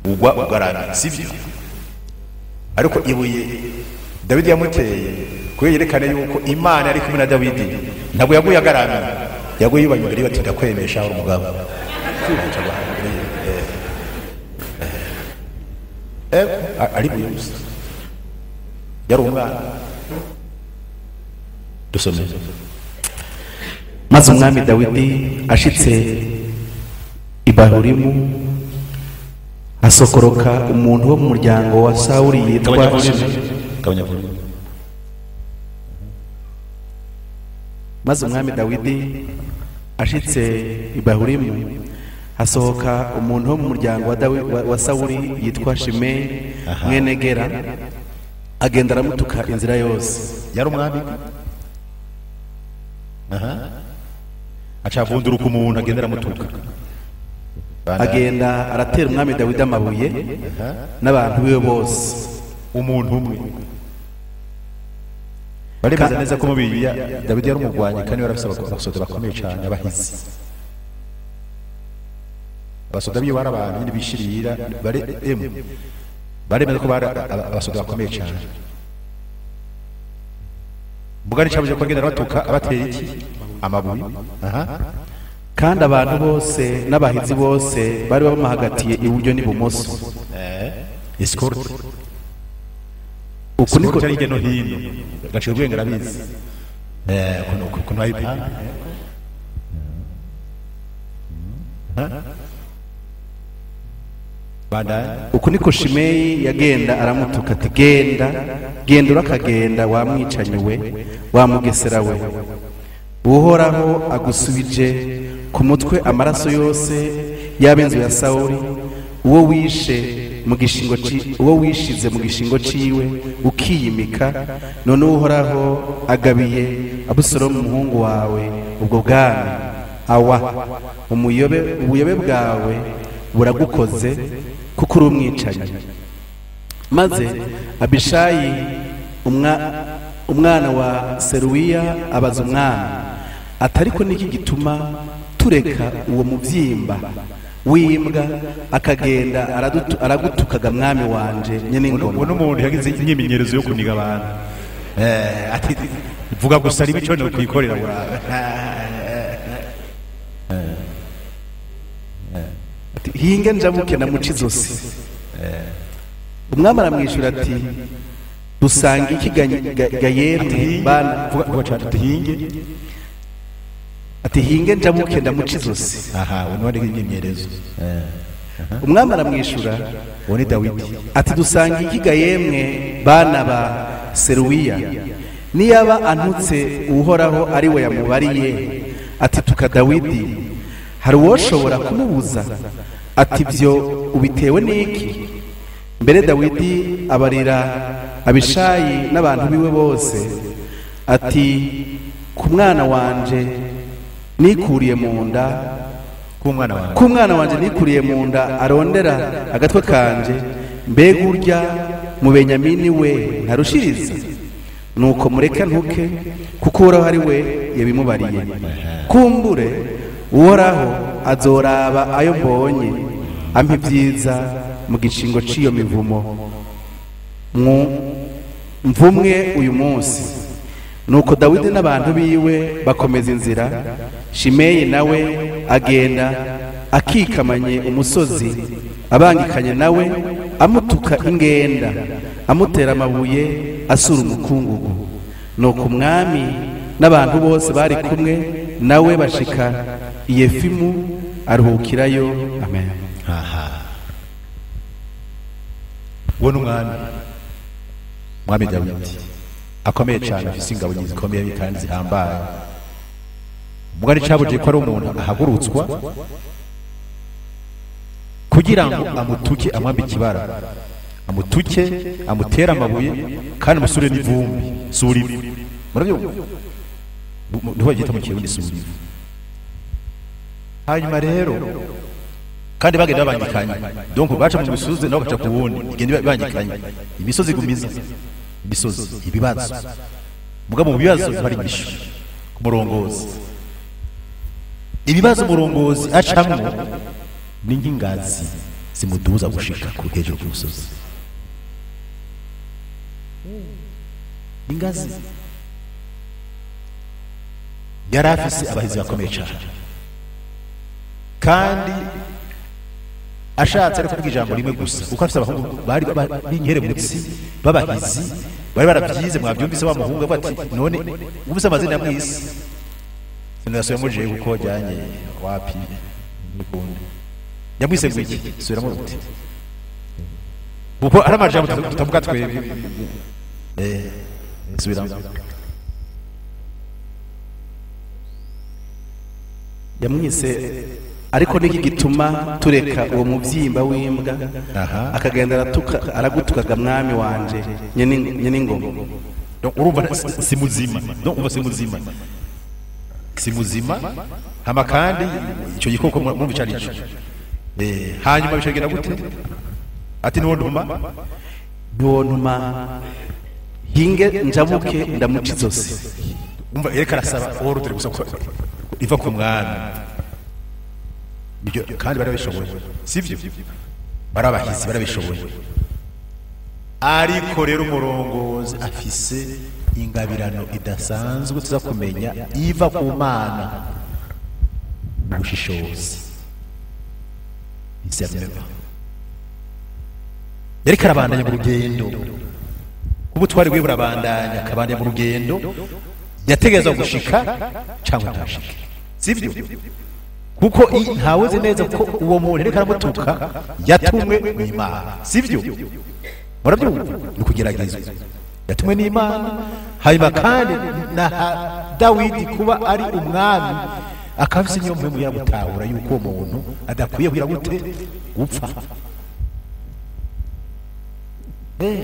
ugwa ugarana sivyo ariko ibuye Dawidi yamuteye kuko yerekana yuko Imana ari kumwe na Dawidi ntabwo yaguye agarana yaguye yubanye imbere bati ndakwemesha uri umugabo ari buye gusa yari umwana dusome maze umwami Dawidi ashitse i Bahurimu asokoroka umuntu wo mu muryango wa Sawuli yitwa maze umwami Dawidi ashitse i Bahurimu hasohoka umuntu wo mu muryango wa Sawuli yitwa Shimeyi mwene Gera agenda aramutuka inzira yose. Yari umwami acavunduruka umuntu agenda aramutuka, agenda aratera umwami Dawidi amabuye n'abantu biwe bose. Umuntu umwe baremeza neza ko mu Bibiliya Dawidi yari umugwanyi kandi yarafise abasoda bakomeye cyane abahizi. Abasoda biwe bari abantu nyine bishirira baremeza ko bari abasoda bakomeye cyane. Mugani cyabuje ko agenda aratuka abatera iki amabuye. Kandi abantu bose n'abahizi bose bari bamuhagatiye iburyo n'ibumoso. Escort uko niko cyari geno hino gaciye ubwenge arabizi kuno ayipanga uko niko Shimeyi yagenda aramutuka ati genda urakagenda wamwicanye we wamugesera we, uhoraho agusubije ku mutwe amaraso yose y'abenzu ya Sawuli uwo wishize mu gishingo ciwe ukiyimika, none uhoraho agabiye Abusalomu umuhungu wawe ubwo bwami. Ubuyobe bwawe buragukoze kuko uri umwicanyi. Maze Abishayi umwana wa Seruya abaza umwami atariko niki gituma tureka uwo muvyimba w'imbwa akagenda aragutukaga mwami wanje nyene ingoma. Uno muntu yagize imyimenyerezo yo kuniga abantu ati vuga gusa ari bico no kwikorera buraga ati hinge njabuke na mucizosi. Umwami aramwishura ati dusanga iki gayemwe bana vuga cyane ati hinge ati hinge njabuke ndamucizosi. Uno wari imyimenyerezo. Umwami aramwishura woni Dawidi ati dusanga iki gayemwe bana ba Seruya niyaba antutse uhoraho ari we yamubariye ati tuka Dawidi hari uwoshobora kumubuza? Ati byo ubitewe n'iki? Mbere Dawidi abarira Abishayi n'abantu biwe bose ati ku mwana wanje nikuriye mu nda, ku mwana wanje nikuriye mu nda arondera agatwe kanje, mbega urya mu Benyamini we ntarushiriza? Nuko mureke ntuke kuko uhoraho ari we yabimubariye. Kumbure uhoraho azoraba ayo mbonye ampa ibyiza mu gishingo c'iyo mivumo mvumwe uyu munsi. Nuko Dawidi n'abantu biwe bakomeza inzira, Shimeyi nawe agenda akikamanye umusozi abangikanye nawe amutuka ingenda amutera amabuye asura umukungugu. Nuko umwami n'abantu bose bari kumwe nawe bashika i Yefimu aruhukirayo. Amen. Wone umwami Dawidi akomeye cyane, afise ingabo zikomeye kandi zihambaye. Mugani cabuje ko ari umuntu ahagurutswa kugira ngo amutuke amwambike ibara, amutuke amutera amabuye kandi amusure n'ivumbi suri. Murabyo ntibagita mu kirundi suri. Hanyuma rero kandi bagenda babangikanye, donc baca mu misozi nabo baca ku wundi, igenda babangikanye imisozi gumiza imisozi ibibazo. Mugabo mu bibazo bari nyishu ku murongozi, ibibazo murongozi acamwe ni nk'ingazi zimuduza gushika ku hejuru ku musozi. Ingazi yari afise abahizi bakomeye cyane, kandi ashatse ari kuvuga ijambo rimwe gusa kuko afise abahungu bari b'inkerebutsi b'abahizi bari barabyize. Mwabyumvise wa muhungu avuga ati none ubuze amazina mw'isi sinasubira muje kuko jyanye wapi n'ikundi yamwise gwiki subiramo uti kuko ari amajambo tutavuga twebwe subiramo yamwise ariko niki gituma tureka uwo muvyimba w'imbwa akagenda aragutukaga mwami wanje nyene ingoma donc urumva si muzima donc uba si muzima hama kandi ico gikoko mumva icari ico hanyuma bishagera gute ati ntiwontuma hinge njabuke ndamuca izosi umva reka arasaba ordre gusa ko iva ku mwami ibyo kandi barabishoboye sivyo barabahizi barabishoboye ariko rero umurongozi afise ingabirano idasanzwe tuza kumenya iva ku mana ubushishozi isabeba yariko arabandanya mu rugendo ubu twari bwe burabandanya akabandanya mu rugendo yategerezwa gushika cyangwa ntashike sivyo kuko ntawe uzi neza ko uwo muntu reka aramutuka yatumwe n'Imana sivyo murabyumva ni kugerageza yatumwe n'Imana hanyuma kandi na Dawidi kuba ari umwami akafise niyo mpemu yamutahura yuko uwo muntu adakwiye kugira gute gupfa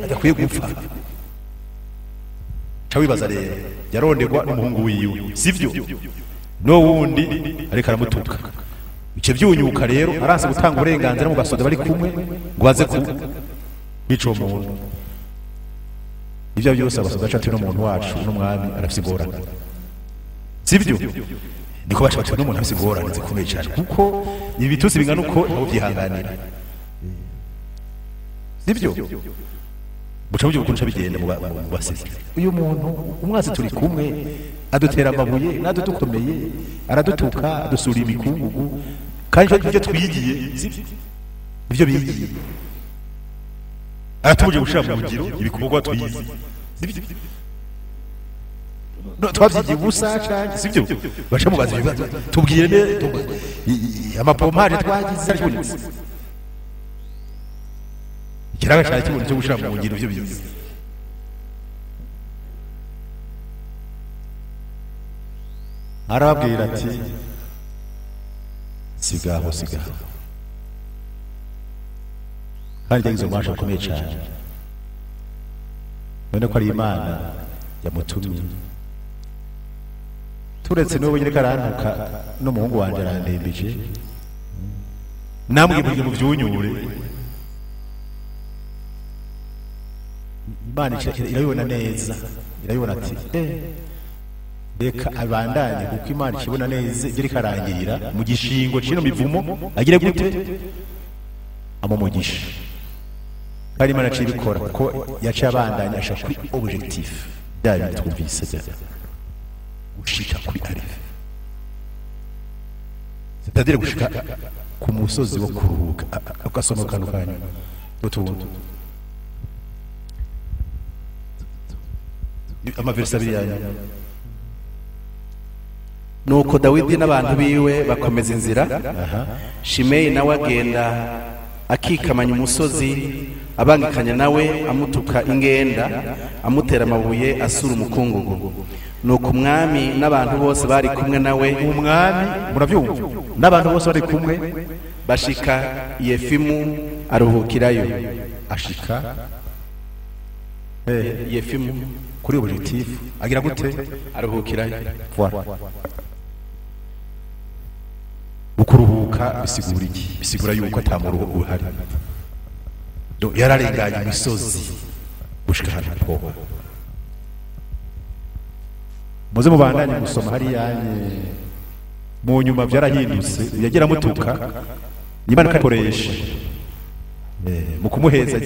adakwiye gupfa cawibaza rero yarondegwa n'umuhungu wiwe sivyo no wundi ariko aramutuka bice byunyuka rero aranse gutanga uburenganzira mu basoda bari kumwe ngo baze ku bico muntu ivyo byose abasoda cyo n'umuntu wacu n'umwami arasigora sivyo niko bacha cyo n'umuntu arasigora zikomeye cyane kuko ibi bitusi bingana uko nabo byihanganira sivyo buca byo kunca bigenda mu basisi uyu muntu umwasi turi kumwe adutera amabuye nadudukomeye aradutuka adusura imikungugu kandi ibyo twigiye ibyo bigiye aratuje gushira mu ngiro ibikorwa twize twavyigiye ubusa cyane sivyo bacha mubaza ibibazo tubwire ne amapompaje twagize ariko kiraga cyane cy'umuntu cyo gushira mu ngiro ibyo bize arabwira ati sigaho kandi yagize umusha ukomeye cyane none ko ari Imana yamutumye turetse n'ubu nyine karantuka n'umuhungu wanje arandembije namwibwije mu byunyure Imana irabibona neza irabibona ati reka abandanye kuko Imana ikibona neza ibyo rikarangirira mu gishingo cino mivumo agire gute amumugisha kandi Imana cibikora kuko yaciye abandanye ashaka kuri objectif byayo twumvise gushika kuri arife c'est-à-dire gushika ku musozi wo kuruhuka ugasoma kanukanya utuntu amaverse abiri yayo nuko Dawidi n'abantu biwe bakomeza inzira Shimeyi nawe agenda akikamanya umusozi abangikanya nawe amutuka ingenda amutera amabuye asura umukungugu nuko umwami n'abantu bose bari kumwe nawe umwami muravyumva n'abantu bose bari kumwe bashika Yefimu aruhukirayo ashika Yefimu kuri objectif agira gute aruhukirayo voilà ukuruhuka bisigura iki bisigura yuko atamuruho uhari yararenganye imisozi gushika hano poho muze mubandanye gusoma hari yanye mu nyuma byarahindutse yagira mutuka Imana kakoresha mu kumuheza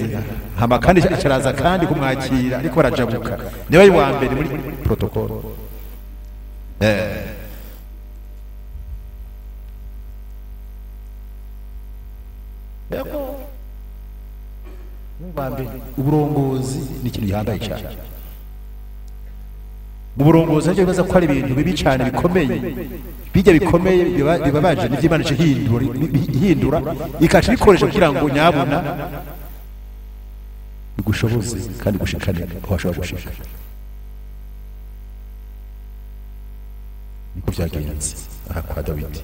hama kandi acaraza kandi kumwakira ariko barajabuka niba wa mbere muri protocol uburongozi ni ikintu gihambaye cyane mu burongozi nabyo bibaza ko ari ibintu bibi cyane bikomeye bijya bikomeye bibabaje n'iby'Imana ihindura ikaca bikoresha kugira ngo nyabuna bigushoboze kandi gushikane aho washobora gushika. niko byagenze aha kwa Dawidi.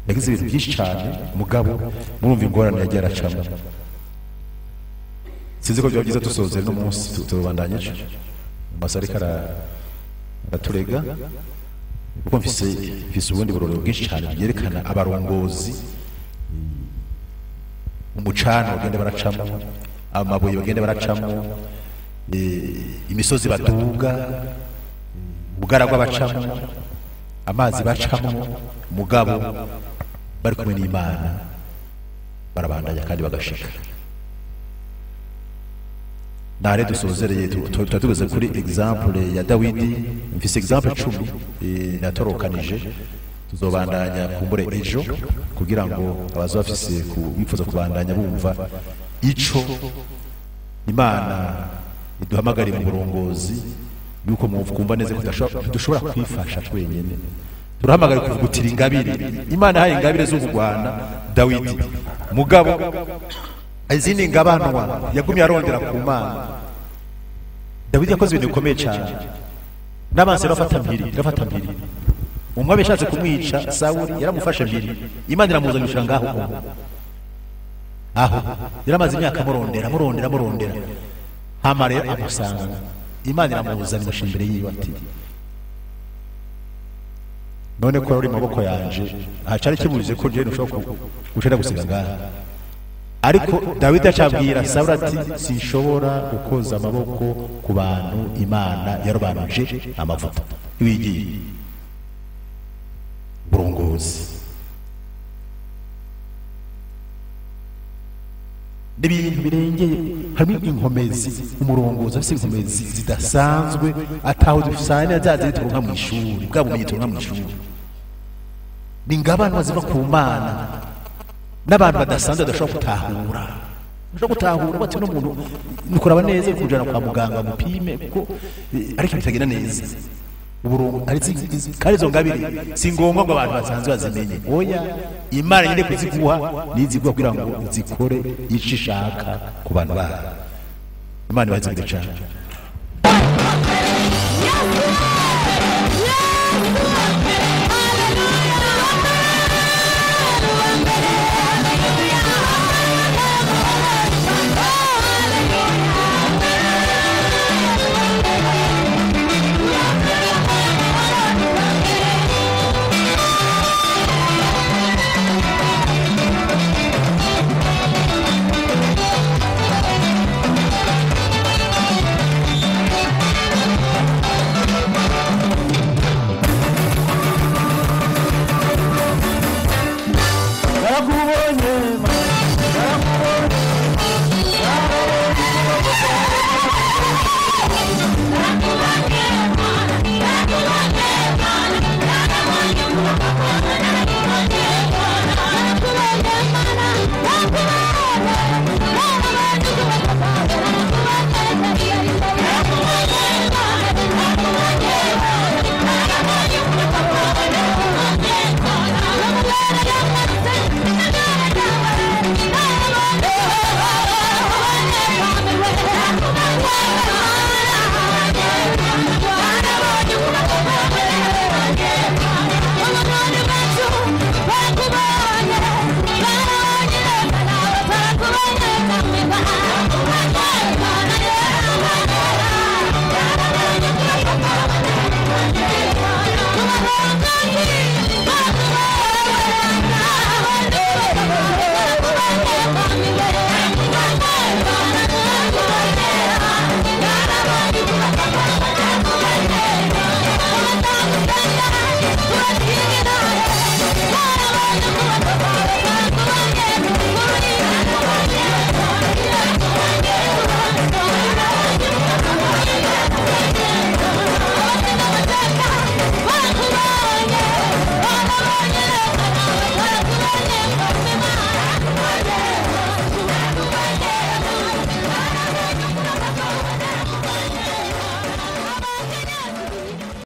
yagize ibintu byinshi cyane mugabo murumva ingorane yagiye aracamo. sinzi ko byaba byiza dusoze no munsi tubandanyije amasari araturega kuko mfise ubundi burorero bwinshi cyane byerekana abarongozi umucana bagenda baracamo, amabuye bagenda baracamo, imisozi baduga, ubugaragwa bacamo, amazi bacamo, mugabo bari kumwe n'Imana barabandanya kandi bagashika. Nare dusozereye tutatubuze kuri example ya Dawidi. Mfise example 10 natorokanije tuzobandanya kumbure ejo kugira ngo abazo bafise bifuza kubandanya bumva ico Imana iduhamagara mu burongozi yuko kumva neza ko dushobora kwifasha twenyene. Turahamagara kuvugutira ingabire. Imana hari ingabire zo kugwana Dawidi mugabo izindi ngabanwa yagumye arondera ku Mana. Dawidi yakoze ibintu bikomeye cyane n'abanse bafata mpiri umwe abishatse kumwica Sawuli yaramufashe mpiri. Imana iramuzanishira ngaho aho yaramaze imyaka murondera hamare amusanga. Imana iramuzanira imbere yiwe ati none ko ari maboko yanje hacari kibuze ko je nushobora gushira gusiga ngaha. Ariko Dawidi acabwira Sawuli ati sinshobora gukoza amaboko ku bantu Imana yarobanuje amavuta. Wigiye burongozi n'ibintu birengeye. Harimo inkomezi umurongozi afite inkomezi zidasanzwe ataho dufisane azaze turonka mu ishuri bwa bumenyi turonka mu ishuri. Ningabanwa ziva ku Mana n'abantu badasanzwe badashobora gutahura bati no muntu nukuraba neza kujana kwa muganga mupime ko ariko bitagenda neza. Uburongo ari karizo ngabiri si ngombwa ngo abantu basanzwe bazimenye. Oya, Imana nyine kuziguha niziguha kugira ngo zikore ico ishaka ku bantu bayo. Imana bazigire cyane.